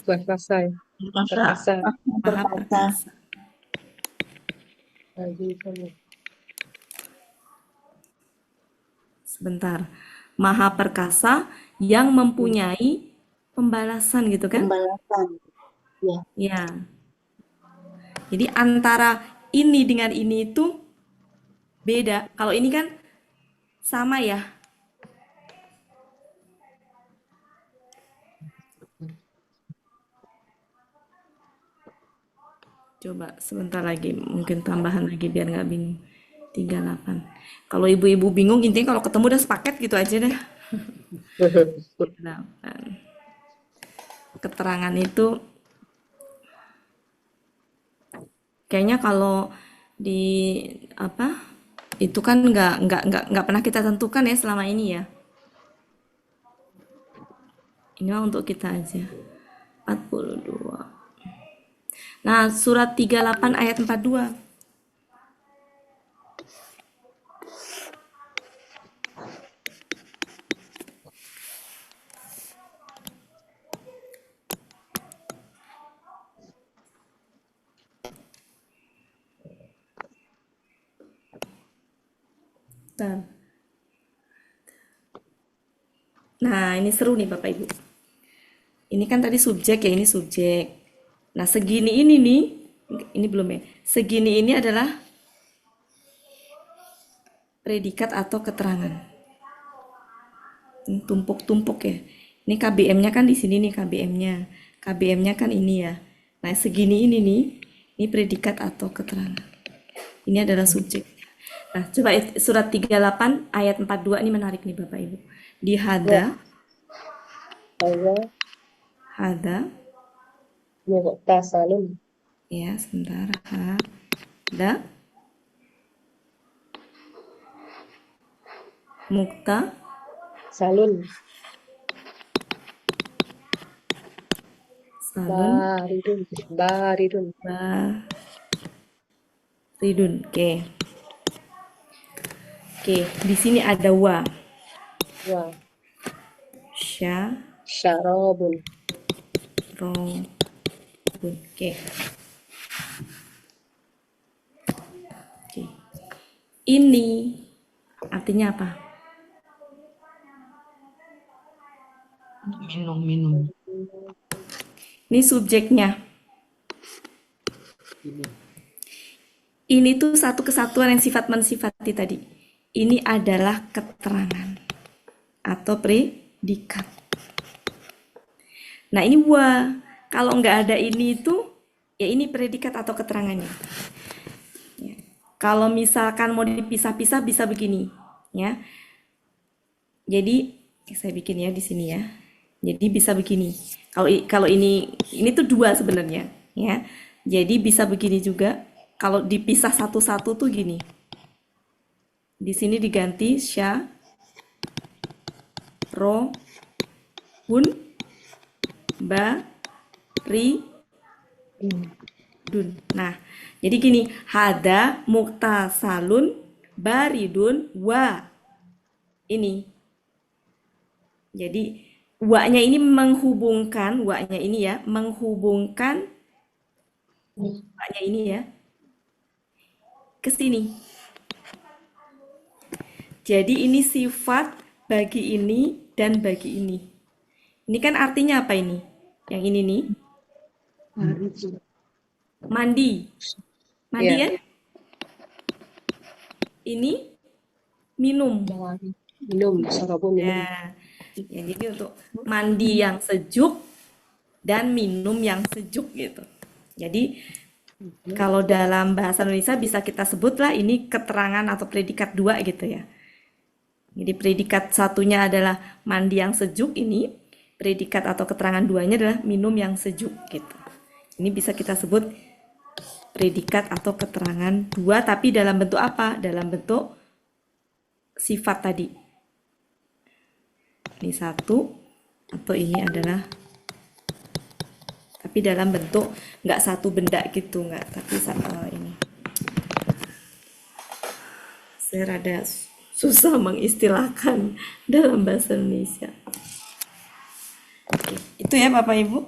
perkasa. Perkasa. Ya. Perkasa. Perkasa. Maha perkasa. Sebentar. Maha perkasa yang mempunyai pembalasan gitu kan? Pembalasan. Ya. Ya. Jadi antara ini dengan ini itu beda. Kalau ini kan sama ya. Coba sebentar lagi, mungkin tambahan lagi biar nggak bingung. 38. Kalau ibu-ibu bingung, intinya kalau ketemu udah sepaket gitu aja deh. 38. Keterangan itu kayaknya kalau di apa itu kan nggak pernah kita tentukan ya selama ini ya. Ini mah untuk kita aja. 42. Nah, surat 38 ayat 42. Bentar. Nah, ini seru nih Bapak Ibu. Ini kan tadi subjek ya, ini subjek. Nah, segini ini nih, ini belum ya. Segini ini adalah predikat atau keterangan. Ini tumpuk-tumpuk ya. Ini KBM-nya kan di sini nih KBM-nya. KBM-nya kan ini ya. Nah, segini ini nih, ini predikat atau keterangan. Ini adalah subjek. Nah, coba surat 38 ayat 42 ini menarik nih Bapak Ibu. Di hada, hada, Muktasalun. ya sebentar, hada, mukta, Salun. salun, Baridun. Baridun. baridun. Oke. Oke, di sini ada wa, Wa. sya, Syarabun. ro, bun. Oke. Oke. Ini artinya apa? Minum. Ini subjeknya. Ini tuh satu kesatuan yang sifat mensifati tadi. Ini adalah keterangan atau predikat. Nah ini wa. Kalau nggak ada ini itu, ya ini predikat atau keterangannya. Ya. Kalau misalkan mau dipisah-pisah bisa begini, ya. Jadi saya bikin ya di sini ya. Jadi bisa begini. Kalau ini tuh dua sebenarnya, ya. Jadi bisa begini juga. Kalau dipisah satu-satu tuh gini. Di sini diganti sya, ro, hun, ba, ri, dun. Nah, jadi gini, hada, muktasalun, baridun, wa. Ini. Jadi wa-nya ini menghubungkan, wa-nya ini ya, menghubungkan wa-nya ini ya ke sini. Jadi ini sifat bagi ini dan bagi ini. Ini kan artinya apa ini? Yang ini nih. Mandi. Mandi Ya. kan? Ini minum. Minum. Syarabun minum. Ya, jadi untuk mandi yang sejuk dan minum yang sejuk gitu. Jadi kalau dalam bahasa Indonesia bisa kita sebutlah ini keterangan atau predikat dua gitu ya. Jadi predikat satunya adalah mandi yang sejuk ini, predikat atau keterangan duanya adalah minum yang sejuk gitu. Ini bisa kita sebut predikat atau keterangan dua tapi dalam bentuk apa? Dalam bentuk sifat tadi. Ini satu, atau ini adalah, tapi dalam bentuk nggak satu benda gitu, nggak, tapi ini. Saya rada susah mengistilahkan dalam bahasa Indonesia. Oke, itu ya Bapak Ibu.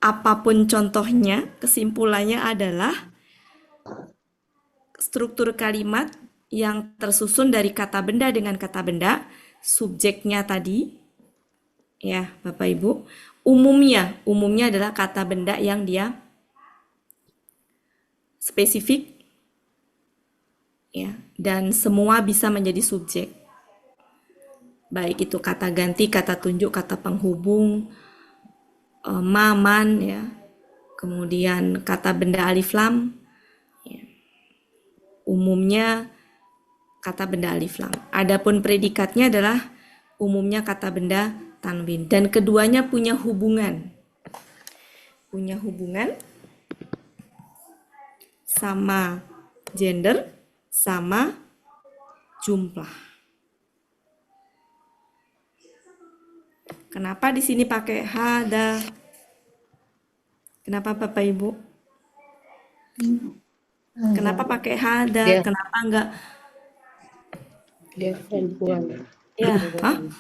Apapun contohnya, kesimpulannya adalah struktur kalimat yang tersusun dari kata benda dengan kata benda, subjeknya tadi, ya Bapak Ibu, umumnya adalah kata benda yang dia spesifik, ya, dan semua bisa menjadi subjek. Baik itu kata ganti, kata tunjuk, kata penghubung, man, ya, kemudian kata benda alif lam, ya. Umumnya kata benda alif lam. Adapun predikatnya adalah umumnya kata benda tanwin, dan keduanya punya hubungan sama gender, sama jumlah. Kenapa di sini pakai hada? Kenapa Bapak Ibu? Kenapa pakai hada? Dia Kenapa enggak? dia perempuan. Ya,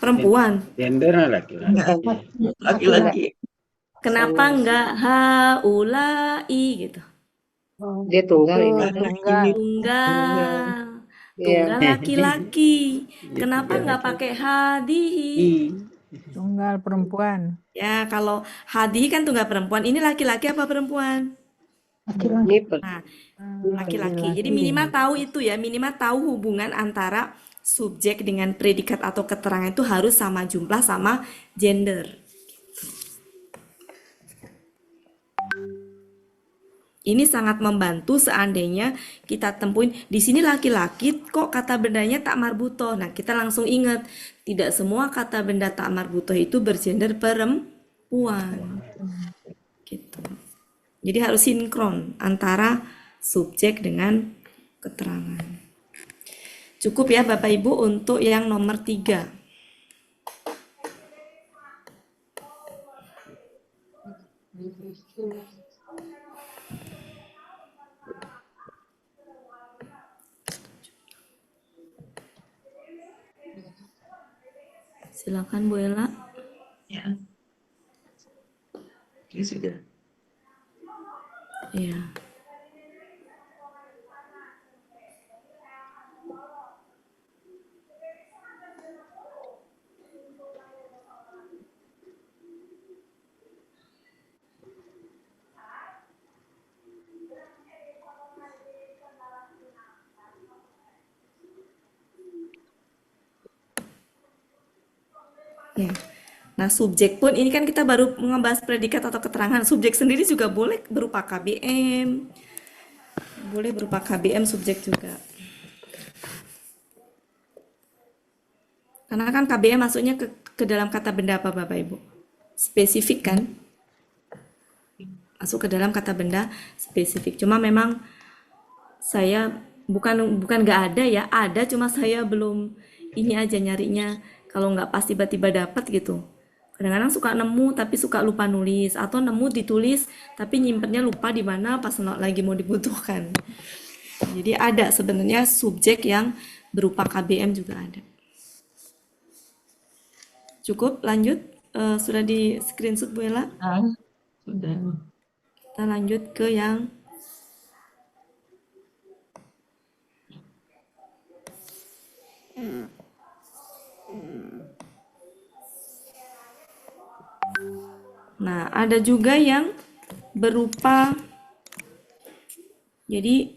perempuan. Gender laki-laki. Enggak, laki-laki. Kenapa enggak haulai gitu? Dia tunggal ini. Ini Tunggal. Iya. Tunggal laki-laki. Kenapa enggak pakai hadihi? Tunggal perempuan. Ya, kalau hadihi kan tunggal perempuan. Ini laki-laki apa perempuan? Ini Nah, laki-laki. Jadi minimal tahu itu ya, minimal tahu hubungan antara subjek dengan predikat atau keterangan itu harus sama jumlah, sama gender. Ini sangat membantu seandainya kita tempuin di sini laki-laki kok kata bendanya tak marbutoh. Nah, kita langsung ingat tidak semua kata benda tak marbutoh itu bergender perempuan. Gitu. Jadi harus sinkron antara subjek dengan keterangan. Cukup ya Bapak Ibu untuk yang nomor 3. Silakan Bu Ella. ya. Ini sudah. Iya. Ya. Nah, subjek pun ini kan kita baru membahas predikat atau keterangan. Subjek sendiri juga boleh berupa KBM. Boleh berupa KBM subjek juga. Karena kan KBM masuknya ke dalam kata benda apa Bapak Ibu? Spesifik kan? Masuk ke dalam kata benda spesifik. Cuma memang saya bukan nggak ada ya, ada cuma saya belum ini aja nyarinya. Kalau nggak pas tiba-tiba dapat gitu. Kadang-kadang suka nemu tapi suka lupa nulis, atau nemu ditulis tapi nyimpennya lupa di mana pas lagi mau dibutuhkan. Jadi ada sebenarnya subjek yang berupa KBM juga ada. Cukup, lanjut. Sudah di screenshot Bu Ella. Sudah. Kita lanjut ke yang nah, ada juga yang berupa, jadi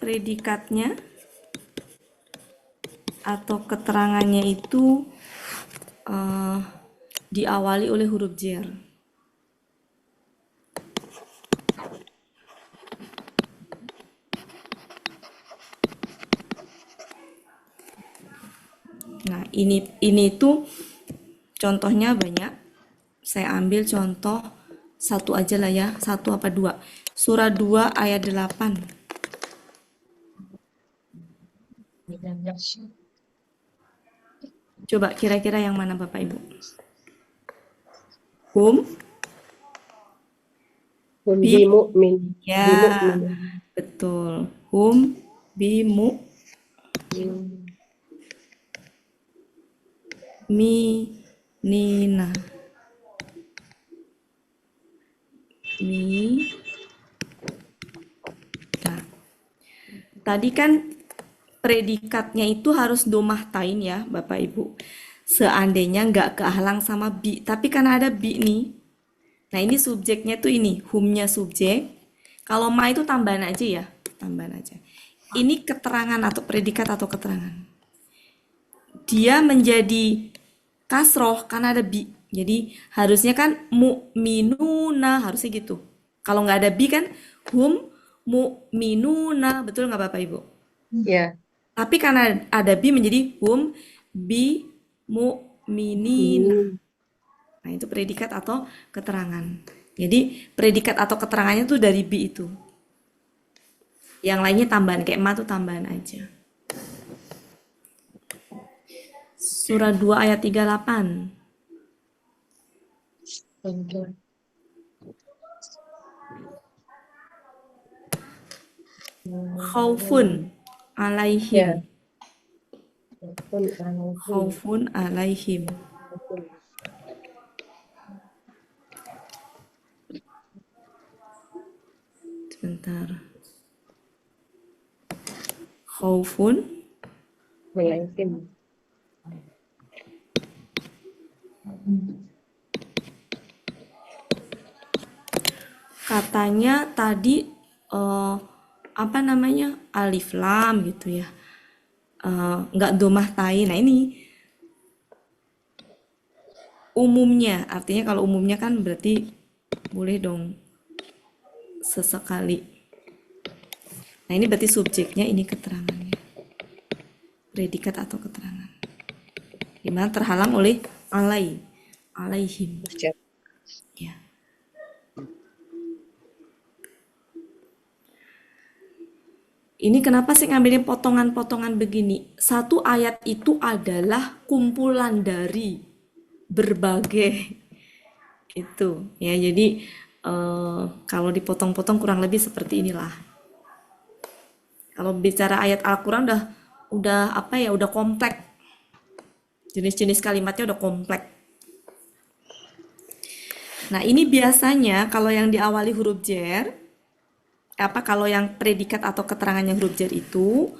predikatnya atau keterangannya itu diawali oleh huruf jar. Nah, ini tuh contohnya banyak. Saya ambil contoh satu aja lah ya, 1 apa 2. Surah 2 ayat 8. Coba kira-kira yang mana Bapak Ibu? Hum? Hum Bi? bimu'min. Ya, Bimu'min. betul. Hum bimu minina. Mi. Nah, tadi kan predikatnya itu harus domah tain ya, Bapak Ibu. Seandainya nggak kehalang sama bi, tapi karena ada bi nih. Nah, ini subjeknya tuh ini, humnya subjek. Kalau ma itu tambahan aja ya, tambahan aja. Ini keterangan atau predikat atau keterangan. Dia menjadi kasroh karena ada bi. Jadi harusnya kan mu'minuna, harusnya gitu. Kalau nggak ada bi kan hum mu'minuna, betul nggak Bapak Ibu? Ya. Tapi karena ada bi menjadi hum bi mu'minina. Nah, itu predikat atau keterangan. Jadi predikat atau keterangannya tuh dari bi itu. Yang lainnya tambahan, kayak ma tuh tambahan aja. Surah 2 ayat 38. Khaufun alaihim. Khaufun alaihim. Sebentar. Khaufun Alaihim. katanya tadi apa namanya alif lam gitu ya, nggak domah tain. Nah ini umumnya, artinya kalau umumnya kan berarti boleh dong sesekali. Nah ini berarti subjeknya, ini keterangannya, predikat atau keterangan, dimana terhalang oleh alaihim ya. Ini kenapa sih ngambilin potongan-potongan begini? Satu ayat itu adalah kumpulan dari berbagai itu ya. Jadi kalau dipotong-potong kurang lebih seperti inilah. Kalau bicara ayat Al-Quran udah apa ya, udah kompleks. Jenis-jenis kalimatnya udah kompleks. Nah ini biasanya kalau yang diawali huruf jar, kalau yang predikat atau keterangannya huruf jar itu,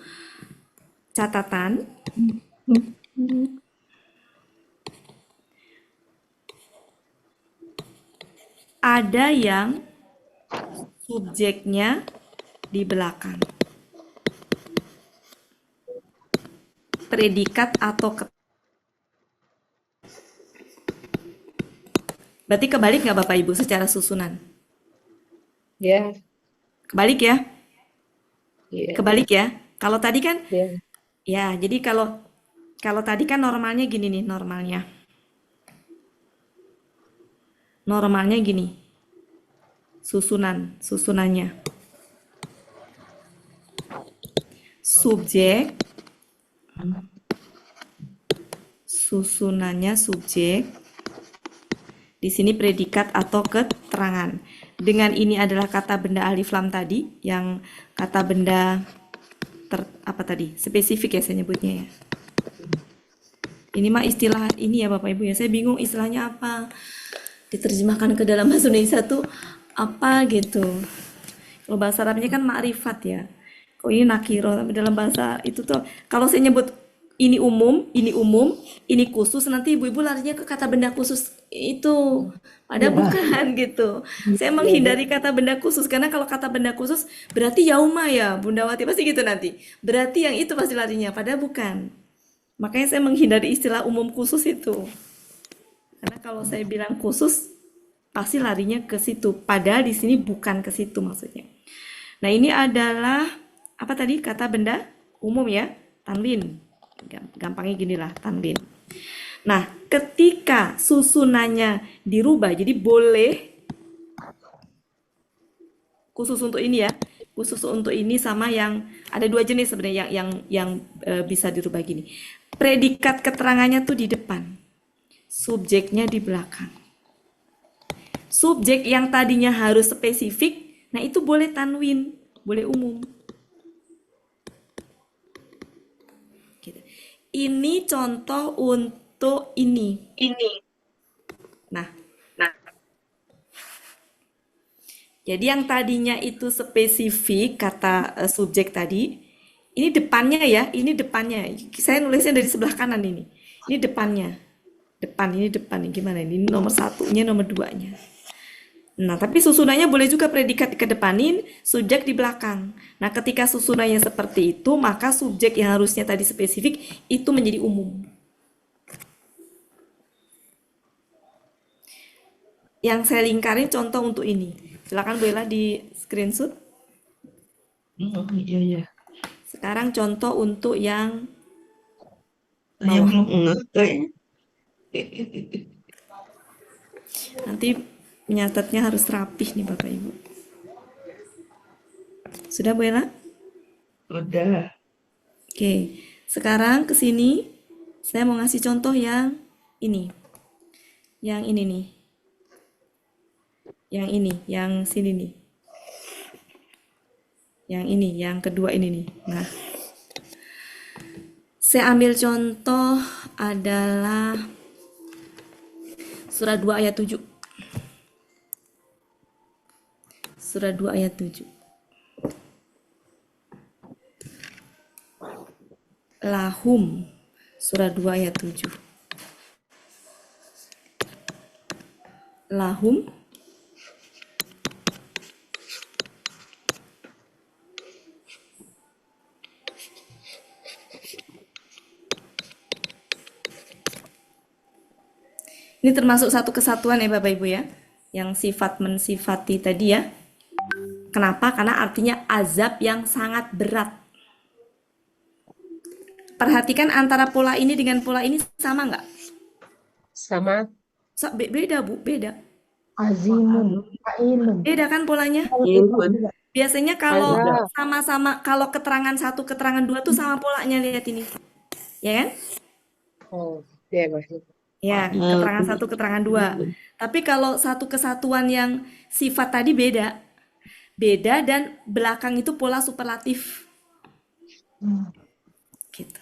catatan ada yang subjeknya di belakang. Predikat atau berarti kebalik nggak Bapak Ibu secara susunan? Ya. Kebalik ya? Ya. Kebalik ya? Kalau tadi kan, Ya. ya jadi kalau tadi kan normalnya gini nih, normalnya gini, susunannya. Subjek, susunannya subjek, di sini predikat atau keterangan. Dengan ini adalah kata benda alif lam tadi, yang kata benda apa tadi? Spesifik ya saya nyebutnya ya. Ini mah istilah ini ya Bapak Ibu ya. Saya bingung istilahnya apa. Diterjemahkan ke dalam bahasa Indonesia tuh apa gitu. Kalau bahasa Arabnya kan ma'rifat ya. Kok ini nakiro, tapi dalam bahasa itu tuh kalau saya nyebut ini umum, ini khusus, nanti ibu-ibu larinya ke kata benda khusus itu. Padahal bukan gitu. Saya menghindari kata benda khusus karena kalau kata benda khusus berarti yauma ya, Bunda Wati pasti gitu nanti. Berarti yang itu pasti larinya, padahal bukan. Makanya saya menghindari istilah umum khusus itu. Karena kalau saya bilang khusus pasti larinya ke situ. Padahal di sini bukan ke situ maksudnya. Nah, ini adalah apa tadi kata benda umum ya, tanwin. Gampangnya gini lah, tanwin. Nah, ketika susunannya dirubah, jadi boleh khusus untuk ini ya, khusus untuk ini sama yang ada dua jenis sebenarnya yang bisa dirubah gini. Predikat keterangannya tuh di depan, subjeknya di belakang. Subjek yang tadinya harus spesifik, nah itu boleh tanwin, boleh umum. Gitu. Ini contoh untuk ini. Nah, jadi yang tadinya itu spesifik kata subjek tadi, ini depannya ya, ini depannya. Saya nulisnya dari sebelah kanan ini. Ini depannya. Ini depan, gimana ini? Nomor satunya, nomor duanya. Nah, tapi susunannya boleh juga predikat dikedepanin, subjek di belakang. Nah, ketika susunannya seperti itu, maka subjek yang harusnya tadi spesifik itu menjadi umum. Yang saya lingkarin contoh untuk ini. Silakan Bu Ella di screenshot. Oh, iya. Sekarang contoh untuk yang Saya bawah. belum ngerti. Nanti menyatatnya harus rapih nih Bapak Ibu. Sudah Bu Ella? Udah. Oke, sekarang ke sini saya mau ngasih contoh yang ini. Yang ini nih. Yang ini, yang sini nih. Yang ini, yang kedua ini nih. Nah, saya ambil contoh adalah Surah 2 ayat 7. Surah 2 ayat 7. Lahum. Surah 2 ayat 7. Lahum. Ini termasuk satu kesatuan ya Bapak Ibu ya. Yang sifat mensifati tadi ya. Kenapa? Karena artinya azab yang sangat berat. Perhatikan antara pola ini dengan pola ini sama nggak? Sama. Beda Bu, beda. Azimun, ainun. Beda kan polanya? Iya, Biasanya kalau Azab. sama-sama, kalau keterangan satu, keterangan dua tuh sama polanya, lihat ini. Ya kan? Oh, iya maksudnya. Ya, keterangan satu, keterangan dua. Tapi kalau satu kesatuan yang sifat tadi beda. Beda dan belakang itu pola superlatif. Gitu.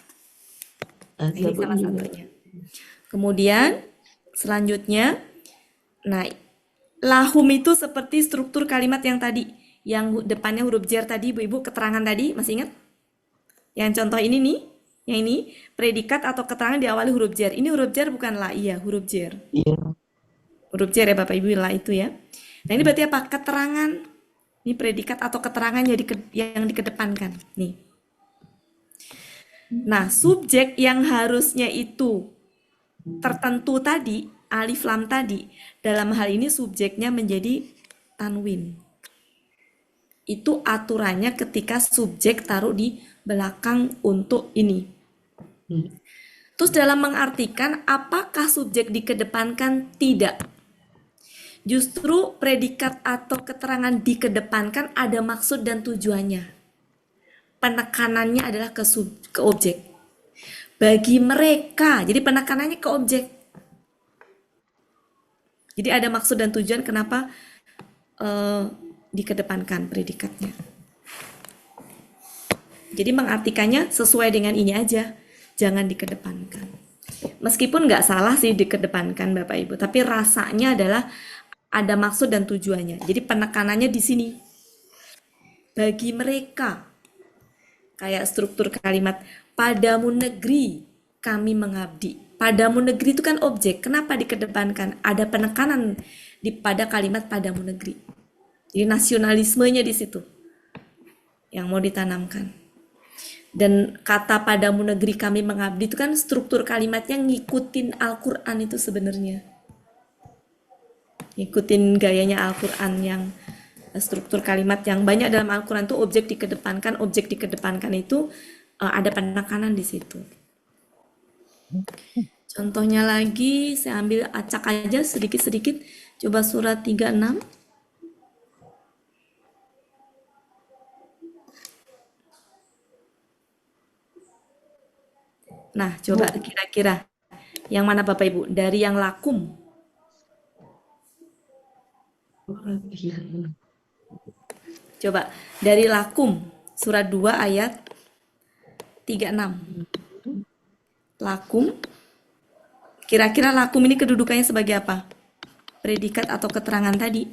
Ini salah satunya. Kemudian selanjutnya, nah lahum itu seperti struktur kalimat yang tadi, yang depannya huruf jar tadi, Ibu-ibu keterangan tadi masih ingat? Yang contoh ini nih, yang ini predikat atau keterangan diawali huruf jar. Ini huruf jar bukan la, iya huruf jar. Iya. Huruf jar ya Bapak Ibu, la itu ya. Nah ini berarti apa? Keterangan. Ini predikat atau keterangan yang dikedepankan. Nih. Nah, subjek yang harusnya itu tertentu tadi, alif lam tadi, dalam hal ini subjeknya menjadi tanwin. Itu aturannya ketika subjek taruh di belakang untuk ini. Terus dalam mengartikan apakah subjek dikedepankan? Tidak. Justru predikat atau keterangan dikedepankan ada maksud dan tujuannya. Penekanannya adalah ke objek. Bagi mereka, jadi penekanannya ke objek. Jadi ada maksud dan tujuan kenapa dikedepankan predikatnya. Jadi mengartikannya sesuai dengan ini aja, jangan dikedepankan. Meskipun nggak salah sih dikedepankan Bapak Ibu, tapi rasanya adalah ada maksud dan tujuannya. Jadi penekanannya di sini. Bagi mereka, kayak struktur kalimat, padamu negeri kami mengabdi. Padamu negeri itu kan objek. Kenapa dikedepankan? Ada penekanan pada kalimat padamu negeri. Jadi nasionalismenya di situ yang mau ditanamkan. Dan kata padamu negeri kami mengabdi itu kan struktur kalimatnya ngikutin Al-Quran itu sebenarnya. Ngikutin gayanya Al-Quran yang struktur kalimat yang banyak dalam Al-Quran itu objek dikedepankan itu ada penekanan di situ. Contohnya lagi saya ambil acak aja sedikit-sedikit. Coba surat 36. Nah, coba kira-kira yang mana Bapak Ibu? Dari yang lakum. Perhatian. Coba dari lakum surat 2 ayat 36. Lakum. Kira-kira lakum ini kedudukannya sebagai apa? Predikat atau keterangan tadi?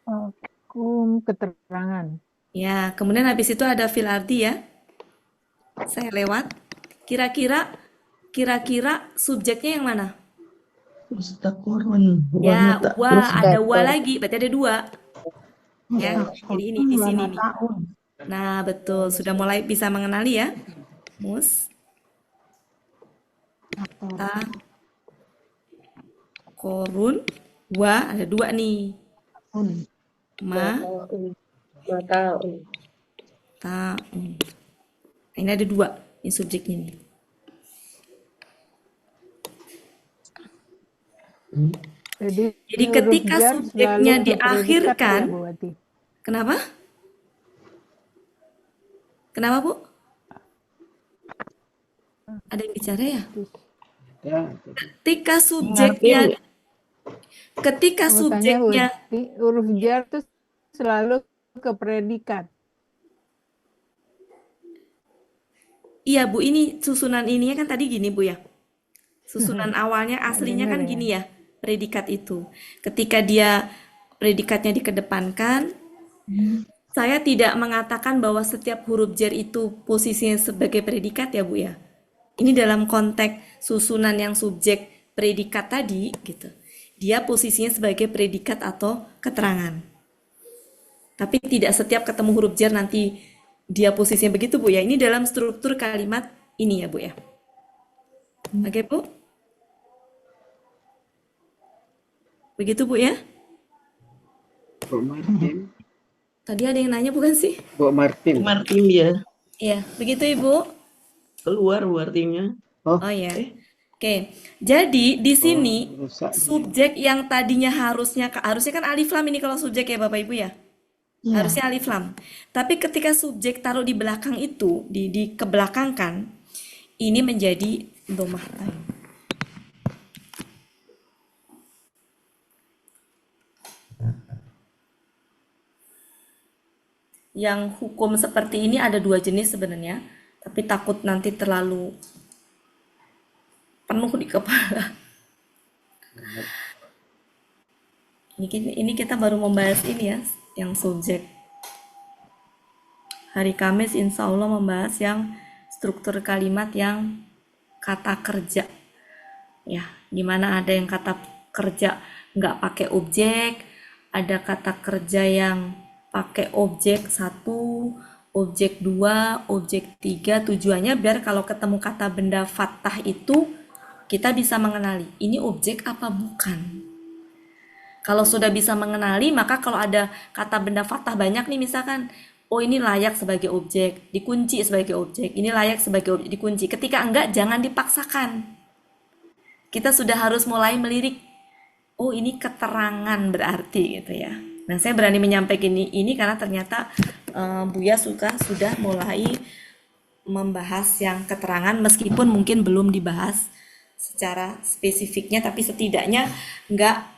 Hukum keterangan. Ya, kemudian habis itu ada fil ardi ya. Saya lewat. Kira-kira subjeknya yang mana? Mustaqorun. Ya, Wanata. wa, ada wa lagi, berarti ada 2. Ya, jadi ini di sini nih. Tahun. Nah, betul. Sudah mulai bisa mengenali ya. Ta, korun, wa, ada 2 nih. Ma, Mataun. taun. Ini ada 2 ini subjeknya nih. Jadi huruf ketika jar subjeknya selalu ke predikat diakhirkan, ya, Bu Wati? kenapa? Kenapa, Bu? Ada yang bicara ya? Ya, Ketika subjeknya ketika Mau tanya, Bu subjeknya Wati, huruf jar itu selalu ke predikat. iya Bu, ini susunan ininya kan tadi gini Bu ya. Susunan awalnya aslinya kan denger ya. gini ya, predikat itu. Ketika dia predikatnya dikedepankan, saya tidak mengatakan bahwa setiap huruf jar itu posisinya sebagai predikat ya Bu ya. Ini dalam konteks susunan yang subjek predikat tadi gitu. Dia posisinya sebagai predikat atau keterangan. Tapi tidak setiap ketemu huruf jar nanti dia posisinya begitu Bu ya. Ini dalam struktur kalimat ini ya Bu ya. Oke Bu? Begitu Bu ya? Bu Martin. Tadi ada yang nanya bukan sih? Bu Martin. Martim ya. Iya, begitu Ibu. Keluar Bu artinya. Oh ya. Oke. Jadi di sini Rusak. subjek yang tadinya harusnya kan alif lam ini kalau subjek ya Bapak Ibu ya. Harusnya alif lam. Tapi ketika subjek taruh di belakang itu, di kebelakangkan, ini menjadi dhammah tain. Yang hukum seperti ini ada 2 jenis sebenarnya, tapi takut nanti terlalu penuh di kepala. Ini kita baru membahas ini ya, yang subjek. Hari Kamis insya Allah membahas yang struktur kalimat yang kata kerja. Ya, dimana ada yang kata kerja nggak pakai objek, ada kata kerja yang pakai objek 1, objek 2, objek 3. Tujuannya biar kalau ketemu kata benda fathah itu kita bisa mengenali ini objek apa bukan. Kalau sudah bisa mengenali, maka kalau ada kata benda fathah banyak nih misalkan, oh ini layak sebagai objek, dikunci sebagai objek, ini layak sebagai objek, dikunci. Ketika enggak, jangan dipaksakan. Kita sudah harus mulai melirik, oh ini keterangan berarti gitu ya. Nah, saya berani menyampaikan ini karena ternyata Buya sudah mulai membahas yang keterangan meskipun mungkin belum dibahas secara spesifiknya, tapi setidaknya nggak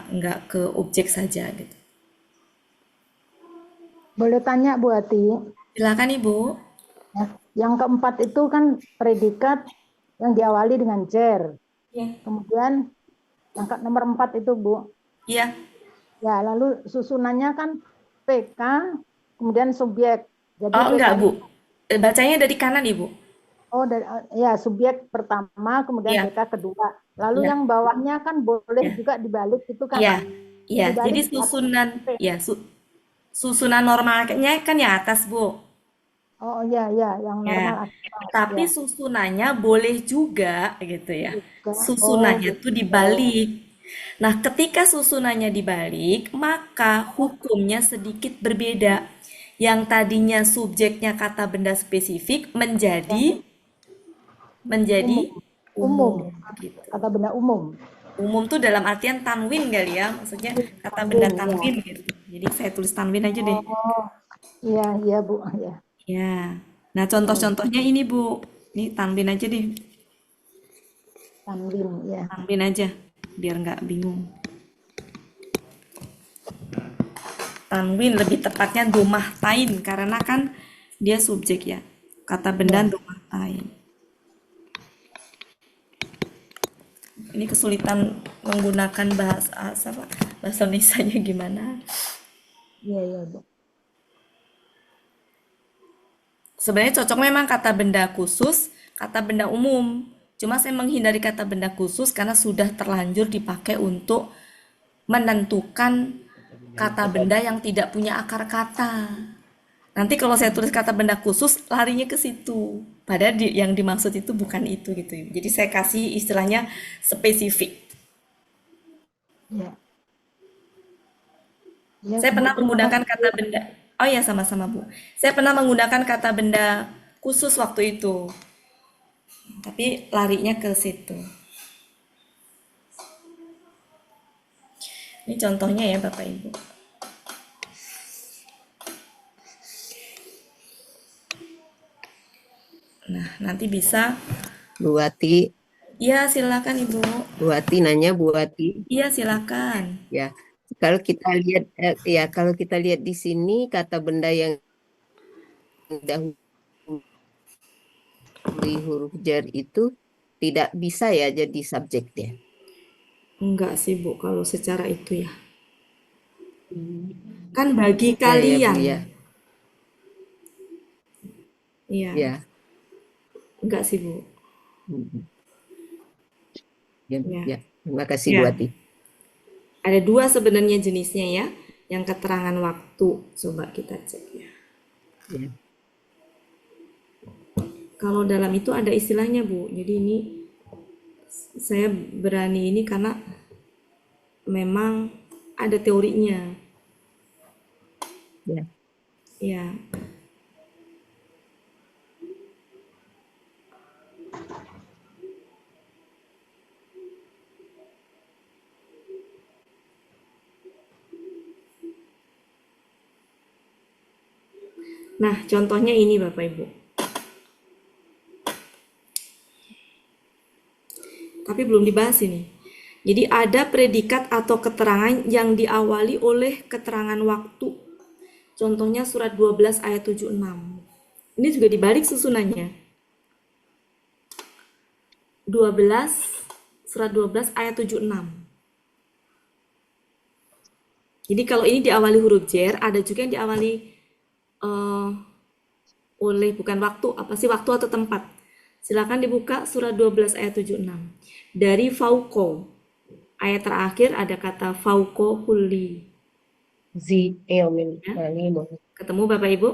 nggak ke objek saja gitu. Boleh tanya Bu Ati? Silakan Ibu. Ya, yang keempat itu kan predikat yang diawali dengan jar. Iya. Kemudian yang nomor 4 itu Bu. Iya. Ya, lalu susunannya kan PK, kemudian subjek. Jadi Oh enggak PK Bu. Bacanya dari kanan Ibu. Oh, ya subjek pertama, kemudian Iya. PK kedua. Lalu Iya. yang bawahnya kan boleh Iya. juga dibalik itu kan? Iya. Iya. Dibalik Jadi di atas susunan P. ya susunan normalnya kan ya atas Bu. Oh iya, ya, yang Ya. normal atas. Tapi Ya. susunannya boleh juga gitu ya. Juga. Susunannya Oh, tuh gitu. dibalik. Nah, ketika susunannya dibalik, maka hukumnya sedikit berbeda. Yang tadinya subjeknya kata benda spesifik menjadi Umum. gitu. Kata benda umum. Umum tuh dalam artian tanwin kali ya, maksudnya kata benda tanwin gitu. Jadi saya tulis tanwin aja deh. Oh, iya, iya Bu. Ya. Ya. Nah, contoh-contohnya ini Bu. Ini tanwin aja deh, Tanwin, ya. tanwin aja biar nggak bingung. Tanwin lebih tepatnya domah tain karena kan dia subjek ya. Kata benda Ya. domah tain. Ini kesulitan menggunakan bahasa Indonesianya gimana? Iya, iya, Bu. Sebenarnya cocok memang kata benda khusus, kata benda umum. Cuma saya menghindari kata benda khusus karena sudah terlanjur dipakai untuk menentukan kata benda yang tidak punya akar kata. Nanti kalau saya tulis kata benda khusus, larinya ke situ. Padahal yang dimaksud itu bukan itu gitu. Jadi saya kasih istilahnya spesifik. Ya. Ya, Saya Bu, pernah terima menggunakan kasih. kata benda. Oh ya, sama-sama Bu. Saya pernah menggunakan kata benda khusus waktu itu. Tapi larinya ke situ. Ini contohnya ya Bapak Ibu. Nah, nanti bisa. Bu Ati, Iya, silakan Ibu. Bu Ati nanya Bu Ati, Iya, silakan. ya. Kalau kita lihat kalau kita lihat di sini kata benda yang dahului huruf jar itu tidak bisa ya jadi subjeknya. Enggak sih Bu, kalau secara itu ya. Kan bagi Ya, ya, Bu, kalian. ya. Iya, Ya. enggak sih Bu. Ya, Ya. ya. Terima kasih Ya. Bu Ati. Ada dua sebenarnya jenisnya ya. Yang keterangan waktu. Coba kita cek ya. Ya. Kalau dalam itu ada istilahnya Bu. Jadi ini saya berani ini karena memang ada teorinya. Ya. Ya. Nah, contohnya ini Bapak Ibu. Tapi belum dibahas ini. Jadi ada predikat atau keterangan yang diawali oleh keterangan waktu. Contohnya surat 12 ayat 76. Ini juga dibalik susunannya. 12, surat 12 ayat 76. Jadi kalau ini diawali huruf jar, ada juga yang diawali oleh bukan waktu, apa sih waktu atau tempat. Silakan dibuka surat 12 ayat 76. Dari fauko, ayat terakhir ada kata fauko kulli. Zi ilmin Ya. alimun. Ketemu Bapak Ibu?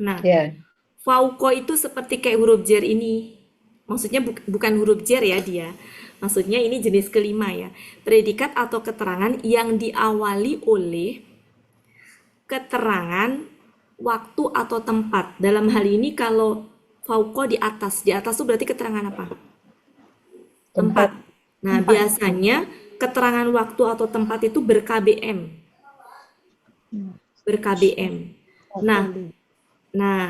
Nah, Ya. fauko itu seperti kayak huruf jar ini. Maksudnya bukan huruf jar ya dia. Maksudnya ini jenis kelima ya. Predikat atau keterangan yang diawali oleh keterangan waktu atau tempat. Dalam hal ini kalau fauko di atas itu berarti keterangan apa? Tempat. Nah, biasanya keterangan waktu atau tempat itu ber-KBM. Ber-KBM. Nah,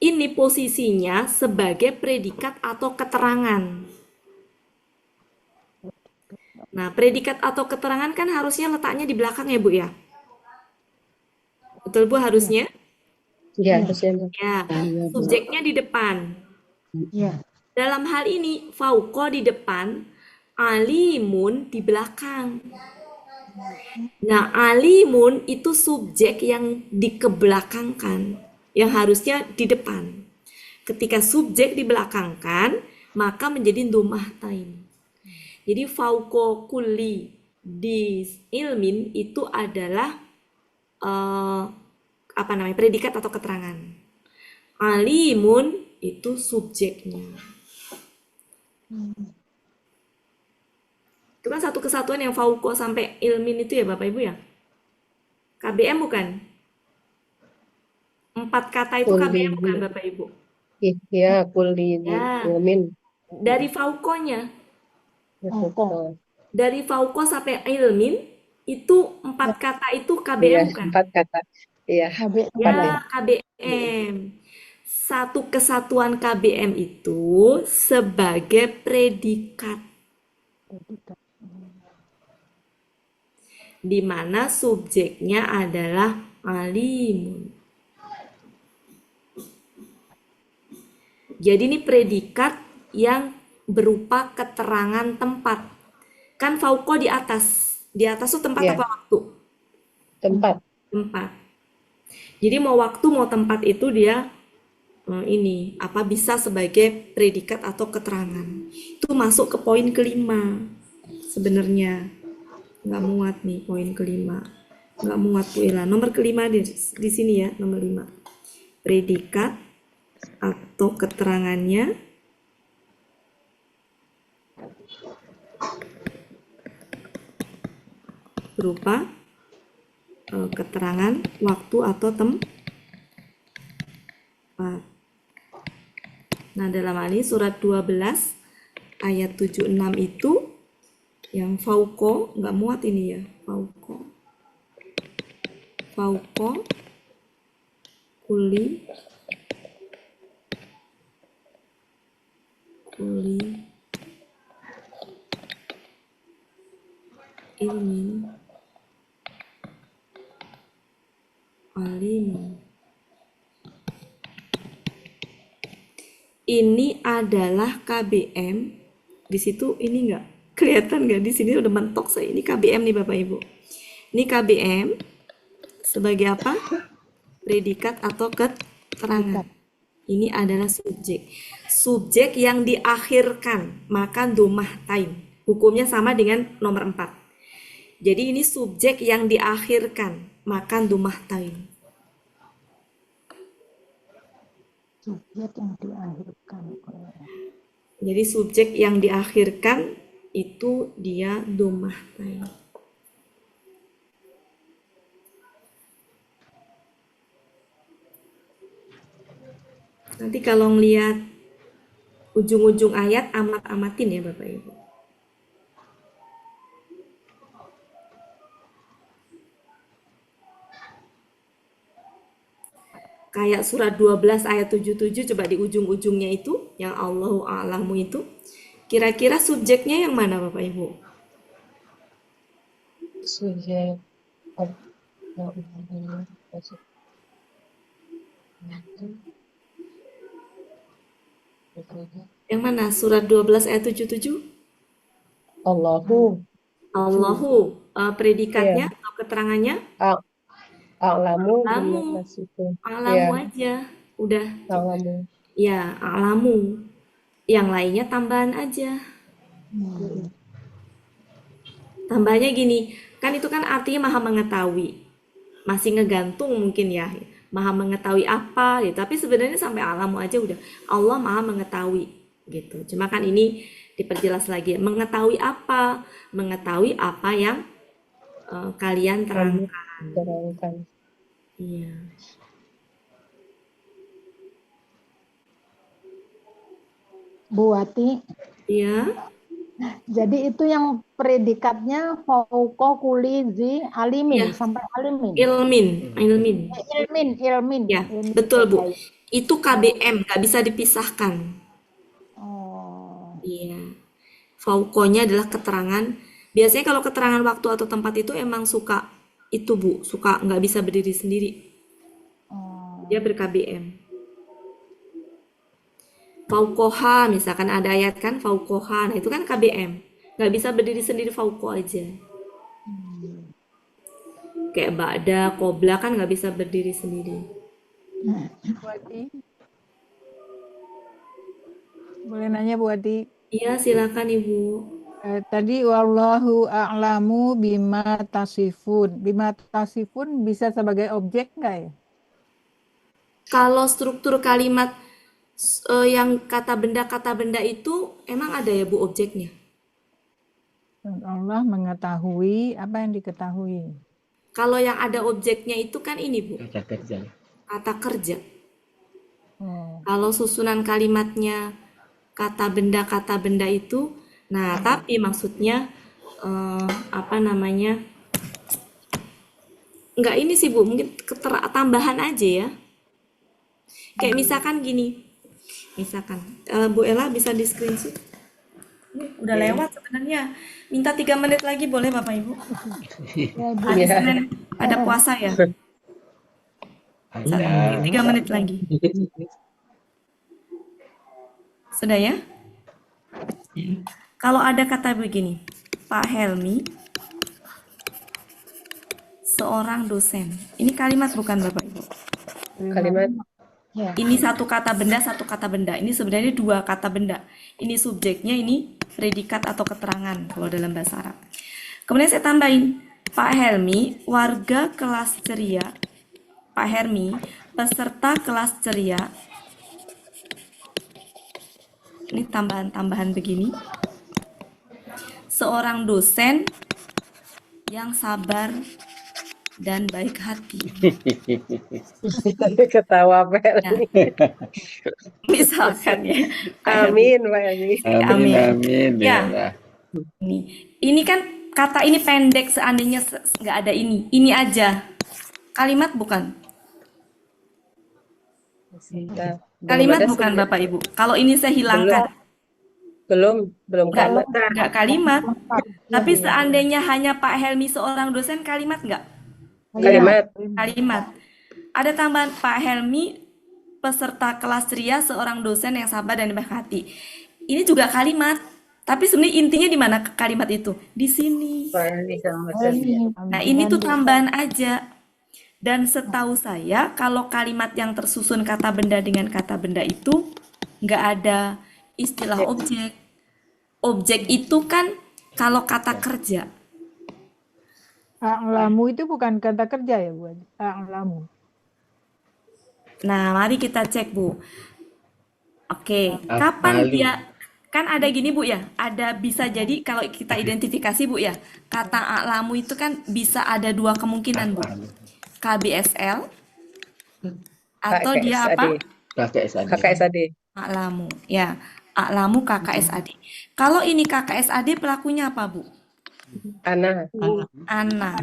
ini posisinya sebagai predikat atau keterangan. Nah, predikat atau keterangan kan harusnya letaknya di belakang ya, Bu ya? Betul, Bu, harusnya? Ya, harusnya. Ya, subjeknya di depan. Ya. Dalam hal ini, fauko di depan, alimun di belakang. Nah, alimun itu subjek yang dikebelakangkan, yang harusnya di depan. Ketika subjek dibelakangkan, maka menjadi domah tain. Jadi fauko kulli di ilmin itu adalah predikat atau keterangan. Alimun itu subjeknya. Itu kan satu kesatuan yang fauko sampai ilmin itu ya Bapak Ibu ya? KBM bukan? 4 kata itu KBM bukan Bapak Ibu? Ya, kulli Ya. ilmin. Dari faukonya. Fauko. Dari fauko sampai ilmin itu 4 kata itu KBM Ya, bukan? 4 kata. Iya. Ya, KBM. satu kesatuan KBM itu sebagai predikat, di mana subjeknya adalah alimun. Jadi ini predikat yang berupa keterangan tempat. Kan fauko di atas. Di atas itu tempat Ya, apa waktu? tempat. Tempat. Jadi mau waktu mau tempat itu dia ini apa bisa sebagai predikat atau keterangan. Itu masuk ke poin kelima. Sebenarnya nggak muat nih poin kelima. Nggak muat Bu Ella. Nomor kelima di sini ya, nomor 5. Predikat atau keterangannya berupa keterangan waktu atau tempat. Nah, dalam hal ini surat 12 ayat 76 itu yang fauko, nggak muat ini ya, fauko kuli ilmin alimun. Ini adalah KBM. Di situ ini enggak kelihatan nggak? Di sini udah mentok saya. Ini KBM nih Bapak Ibu. Ini KBM sebagai apa? Predikat atau keterangan. Ini adalah subjek. Subjek yang diakhirkan, maka domah tain. Hukumnya sama dengan nomor 4. Jadi ini subjek yang diakhirkan, maka domah tain. Subjek yang diakhirkan. Jadi subjek yang diakhirkan itu dia domah tain. Nanti kalau ngelihat ujung-ujung ayat amat-amatin ya Bapak Ibu. Kayak surat 12 ayat 77 coba di ujung-ujungnya itu yang Allahu a'lamu itu. Kira-kira subjeknya yang mana Bapak Ibu? Subjek. Yang mana? Surat 12 ayat 77? Allahu. Allahu predikatnya Ya. atau keterangannya? A'lamu Alamu. bima tasifun. Alamu Ya, aja. Udah. a'lamu. Ya, alamu. Yang lainnya tambahan aja. Tambahnya gini, kan itu kan artinya maha mengetahui. Masih ngegantung mungkin ya. Maha mengetahui apa gitu. Tapi sebenarnya sampai alamu aja udah. Allah maha mengetahui gitu. Cuma kan ini diperjelas lagi. Mengetahui apa? Mengetahui apa yang kalian terangkan. Terangkan. Iya. Bu Wati, Iya. jadi itu yang predikatnya fauqa kuli zi alimin Iya. sampai alimin. Ilmin. Ilmin. Ya, Ilmin betul Bu. terkait. Itu KBM, nggak bisa dipisahkan. Oh, Iya. Faukonya adalah keterangan. Biasanya kalau keterangan waktu atau tempat itu emang suka itu Bu, suka nggak bisa berdiri sendiri. oh. Dia ber-KBM. Faukoha, misalkan ada ayat kan faukoha, nah itu kan KBM. Nggak bisa berdiri sendiri fauko aja. Kayak ba'da, qobla kan nggak bisa berdiri sendiri. Bu Adi, boleh nanya Bu Adi? Iya, silakan Ibu. Tadi wallahu a'lamu bima tasifun. Bima tasifun bisa sebagai objek nggak ya? Kalau struktur kalimat yang kata benda itu emang ada ya Bu objeknya? Dan Allah mengetahui apa yang diketahui. Kalau yang ada objeknya itu kan ini Bu, Kata kerja. kata kerja. Oh, Kalau susunan kalimatnya kata benda itu, nah tapi maksudnya apa namanya? Enggak ini sih Bu, mungkin tambahan aja ya. Kayak misalkan gini, misalkan Bu Ella bisa di screenshot. Udah lewat sebenarnya. Minta 3 menit lagi boleh Bapak Ibu? Hari Iya. Senin ada puasa ya? Ada. 3 menit lagi. Sudah ya? Kalau ada kata begini, Pak Helmi, seorang dosen. Ini kalimat bukan Bapak Ibu? Kalimat Ini satu kata benda, satu kata benda. Ini sebenarnya 2 kata benda. Ini subjeknya, ini predikat atau keterangan kalau dalam bahasa Arab. Kemudian saya tambahin, Pak Helmi, warga kelas ceria. Pak Helmi, peserta kelas ceria. Ini tambahan-tambahan begini. Seorang dosen yang sabar dan baik hati. ketawa Pak Helmi. Misalkan ya. Pak Helmi. Amin Pak Helmi. Amin, amin. Ya. Ya. Ini kan kata ini pendek, seandainya nggak ada ini. Ini aja. Kalimat bukan? Nah, Kalimat ada bukan subjek. Bapak Ibu. Kalau ini saya hilangkan. Belum kalimat. Nggak kalimat. Tapi seandainya hanya Pak Helmi seorang dosen, kalimat nggak? Kalimat. Kalimat. Ada tambahan Pak Helmi peserta kelas ceria seorang dosen yang sabar dan baik hati. Ini juga kalimat. Tapi sebenarnya intinya di mana kalimat itu? Di sini. Nah, ini tuh tambahan aja. Dan setahu saya, kalau kalimat yang tersusun kata benda dengan kata benda itu nggak ada istilah objek. Objek itu kan kalau kata kerja. A'lamu itu bukan kata kerja ya, Bu? A'lamu. Nah, mari kita cek, Bu. Oke, kapan Af'alu. dia kan ada gini, Bu ya? Ada bisa jadi kalau kita identifikasi, Bu ya. Kata a'lamu itu kan bisa ada 2 kemungkinan, Bu. KBSL atau dia apa? KKSAD. A'lamu. Ya, a'lamu KKSAD. Kalau ini KKSAD pelakunya apa, Bu? Ana. Ana.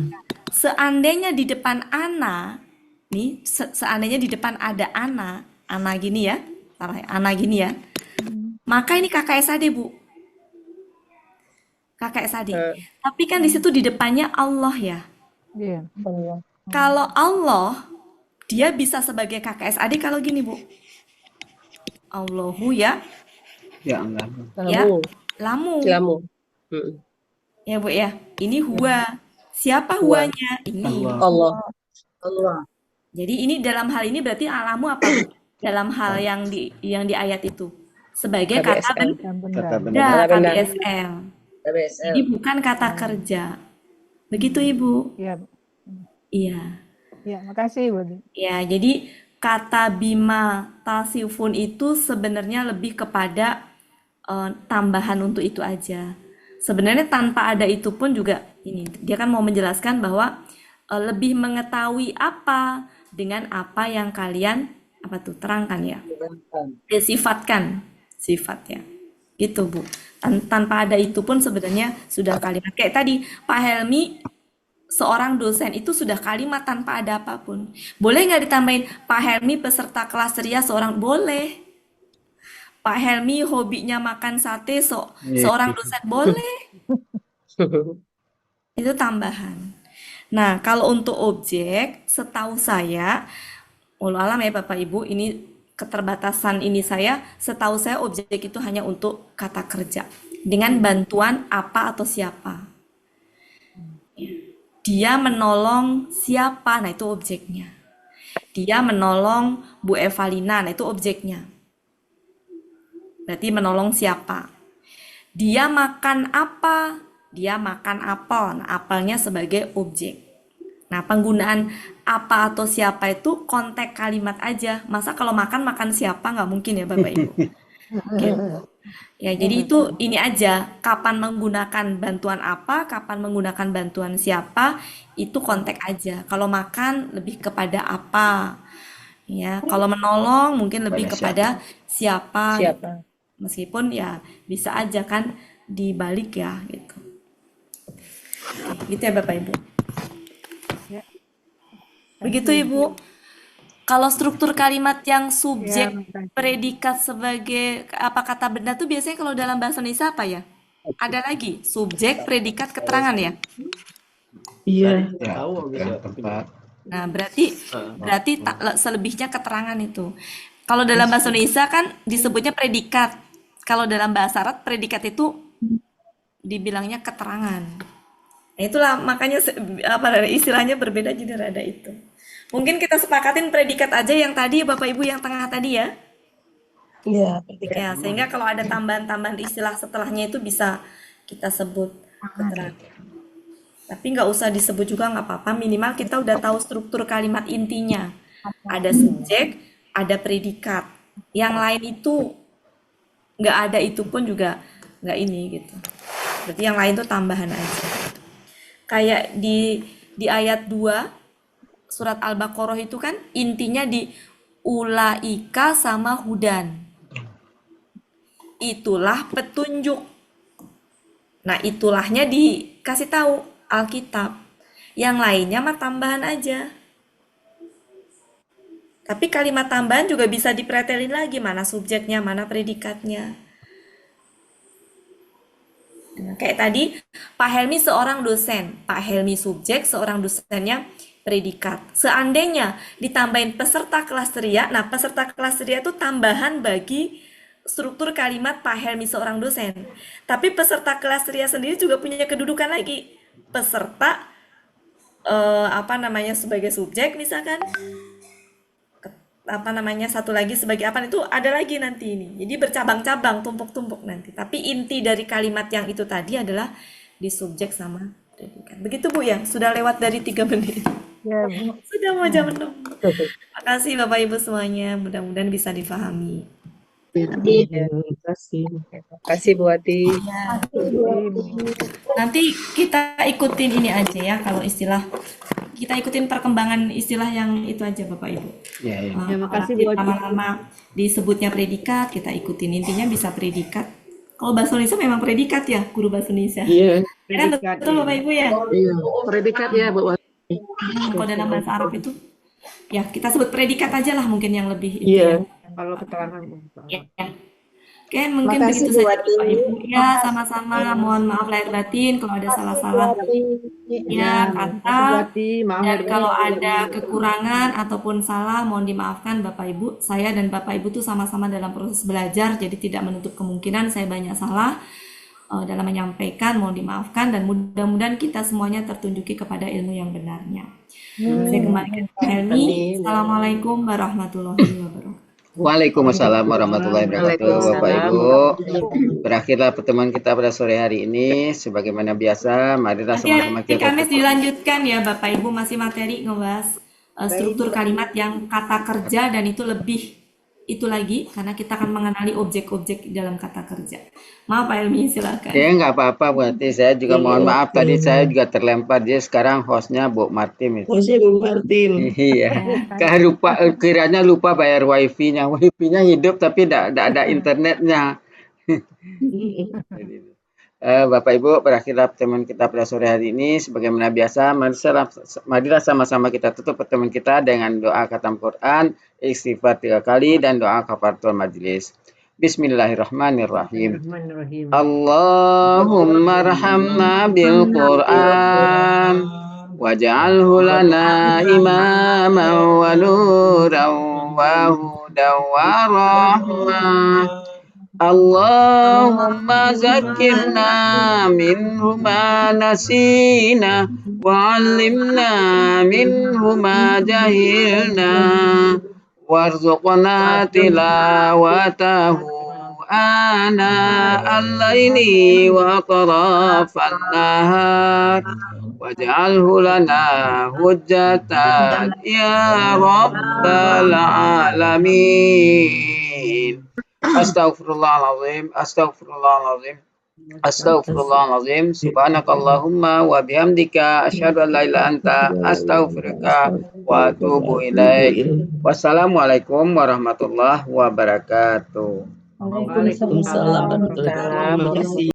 Seandainya di depan Ana, nih, seandainya di depan ada Ana gini ya, salah ya, Ana gini ya, maka ini KKSAD, Bu. KKSAD. Tapi kan di situ di depannya Allah ya. Iya. Kalau Allah, dia bisa sebagai KKSAD kalau gini, Bu. Allahu ya, Ya Allah. ya, lamu. Lamu. Ya, Bu ya. Ini huwa. Siapa huwanya? Ini. Allah. Jadi ini dalam hal ini berarti alamu apa, Bu? Dalam hal yang di ayat itu sebagai kata KBSL. Kata benda. benda, benda. KBSL. Jadi bukan kata kerja. Begitu, Ibu. Iya. Iya. Ya, makasih, Bu. Ya, jadi kata bima tasifun itu sebenarnya lebih kepada tambahan untuk itu aja. Sebenarnya tanpa ada itu pun juga ini dia kan mau menjelaskan bahwa lebih mengetahui apa dengan apa yang kalian apa tuh terangkan ya. Sifatkan sifatnya. Gitu, Bu. Tanpa ada itu pun sebenarnya sudah kalimat. Kayak tadi Pak Helmi seorang dosen itu sudah kalimat tanpa ada apapun. Boleh nggak ditambahin Pak Helmi peserta kelas ceria seorang? Boleh. Pak Helmi hobinya makan sate seorang dosen? Boleh. Itu tambahan. Nah, kalau untuk objek, setahu saya, wallahu alam ya Bapak Ibu, ini keterbatasan ini setahu saya objek itu hanya untuk kata kerja. Dengan bantuan apa atau siapa. Dia menolong siapa, nah itu objeknya. Dia menolong Bu Evalina, nah itu objeknya. Berarti menolong siapa. Dia makan apa? Dia makan apel. Nah, apelnya sebagai objek. Nah, penggunaan apa atau siapa itu konteks kalimat aja. Masa kalau makan siapa? Nggak mungkin ya Bapak Ibu. Oke. Ya, jadi itu ini aja. Kapan menggunakan bantuan apa, kapan menggunakan bantuan siapa, itu konteks aja. Kalau makan lebih kepada apa. Ya, kalau menolong mungkin lebih kepada siapa. Siapa? Meskipun ya bisa aja kan dibalik ya gitu. Oke, gitu ya Bapak Ibu. Ya. Begitu Ibu. Kalau struktur kalimat yang Ya, subjek, makasih. predikat sebagai apa kata benda tuh biasanya kalau dalam bahasa Indonesia apa ya? Ada lagi, subjek, predikat, keterangan ya. Iya. Ya, Tahu bisa. tempat. Nah, berarti selebihnya keterangan itu. Kalau dalam bahasa Indonesia kan disebutnya predikat. Kalau dalam bahasa Arab predikat itu dibilangnya keterangan. Nah, itulah makanya istilahnya berbeda jadi rada itu. Mungkin kita sepakatin predikat aja yang tadi Bapak Ibu yang tengah tadi ya. Iya. Ya, sehingga kalau ada tambahan-tambahan istilah setelahnya itu bisa kita sebut keterangan. Tapi nggak usah disebut juga nggak apa-apa, minimal kita udah tahu struktur kalimat intinya. Ada subjek, ada predikat. Yang lain itu nggak ada itu pun juga nggak ini gitu. Berarti yang lain itu tambahan aja. Kayak di ayat 2 surat Al-Baqarah itu kan intinya di ulaika sama hudan. Itulah petunjuk. Nah, itulahnya dikasih tahu Alkitab. Yang lainnya mah tambahan aja. Tapi kalimat tambahan juga bisa dipretelin lagi, mana subjeknya, mana predikatnya. Nah, kayak tadi, Pak Helmi seorang dosen. Pak Helmi subjek, seorang dosennya predikat. Seandainya ditambahin peserta kelas ria, nah peserta kelas ria itu tambahan bagi struktur kalimat Pak Helmi seorang dosen. Tapi peserta kelas ria sendiri juga punya kedudukan lagi. Peserta sebagai subjek misalkan, satu lagi sebagai apa itu ada lagi nanti ini. Jadi bercabang-cabang, tumpuk-tumpuk nanti. Tapi inti dari kalimat yang itu tadi adalah di subjek sama predikat. Begitu Bu ya, sudah lewat dari 3 menit. Ya, Bu. Sudah mau jam 6. Makasih Bapak Ibu semuanya, mudah-mudahan bisa difahami. Terima kasih. Terima kasih Bu Ati. Nanti kita ikutin ini aja ya, kalau istilah kita ikutin perkembangan istilah yang itu aja Bapak Ibu. Ya, ya. Terima kasih Bu Ati. Lama-lama disebutnya predikat, kita ikutin intinya bisa predikat. Kalau bahasa Indonesia memang predikat ya, guru bahasa Indonesia. Iya. Kan betul Bapak Ibu ya. Iya. Predikat ya Bu. Kalau dalam bahasa Arab itu ya kita sebut predikat aja lah mungkin yang lebih itu Iya. ya. Kalau keterangan. Ya. Oke, mungkin Makasih, begitu Bu saja Ati. Bapak Ibu. Ya, sama-sama. Mohon maaf lahir batin kalau ada salah-salah. Ya, kata. Maaf Dan kalau ada kekurangan ataupun salah, mohon dimaafkan Bapak Ibu. Saya dan Bapak Ibu tuh sama-sama dalam proses belajar, jadi tidak menutup kemungkinan saya banyak salah dalam menyampaikan, mohon dimaafkan. Dan mudah-mudahan kita semuanya tertunjuki kepada ilmu yang benarnya. Saya kembalikan ke Helmi. Assalamualaikum warahmatullahi wabarakatuh. Waalaikumsalam warahmatullahi wabarakatuh, Bapak Ibu. Berakhirlah pertemuan kita pada sore hari ini. Sebagaimana biasa, marilah Nanti sama-sama hari kita Kamis dilanjutkan ya Bapak Ibu, masih materi ngebahas struktur kalimat yang kata kerja dan itu lebih itu lagi karena kita akan mengenali objek-objek dalam kata kerja. Maaf Pak Helmi, silakan. Ya nggak apa-apa berarti saya juga mohon maaf tadi saya juga terlempar dia sekarang hostnya Bu Martin itu. Hostnya Bu Martin. Iya, kiranya lupa bayar wifi-nya. Wifi-nya hidup tapi tidak ada internetnya. Bapak Ibu, berakhirlah pertemuan kita pada sore hari ini. Sebagaimana biasa, marilah sama-sama kita tutup pertemuan kita dengan doa khatam Quran, istighfar 3 kali, dan doa kafaratul majelis. Bismillahirrahmanirrahim. Allahumma arhamna bil Quran waj'alhu lana imaman wa nuran wa hudan wa rahmah. Allahumma zakkirna minhu ma nasina wa 'allimna minhu ma jahilna warzuqna tilawatahu ana al-laili wa atrafan nahar waj'alhu lana hujjatan ya rabbal alamin. Astaghfirullahaladzim, astaghfirullahaladzim, astaghfirullahaladzim. Subhanakallahumma wa bihamdika asyhadu an la ilaha anta astaghfiruka wa atubu ilaik. Wassalamualaikum warahmatullahi wabarakatuh. Waalaikumsalam warahmatullahi wabarakatuh.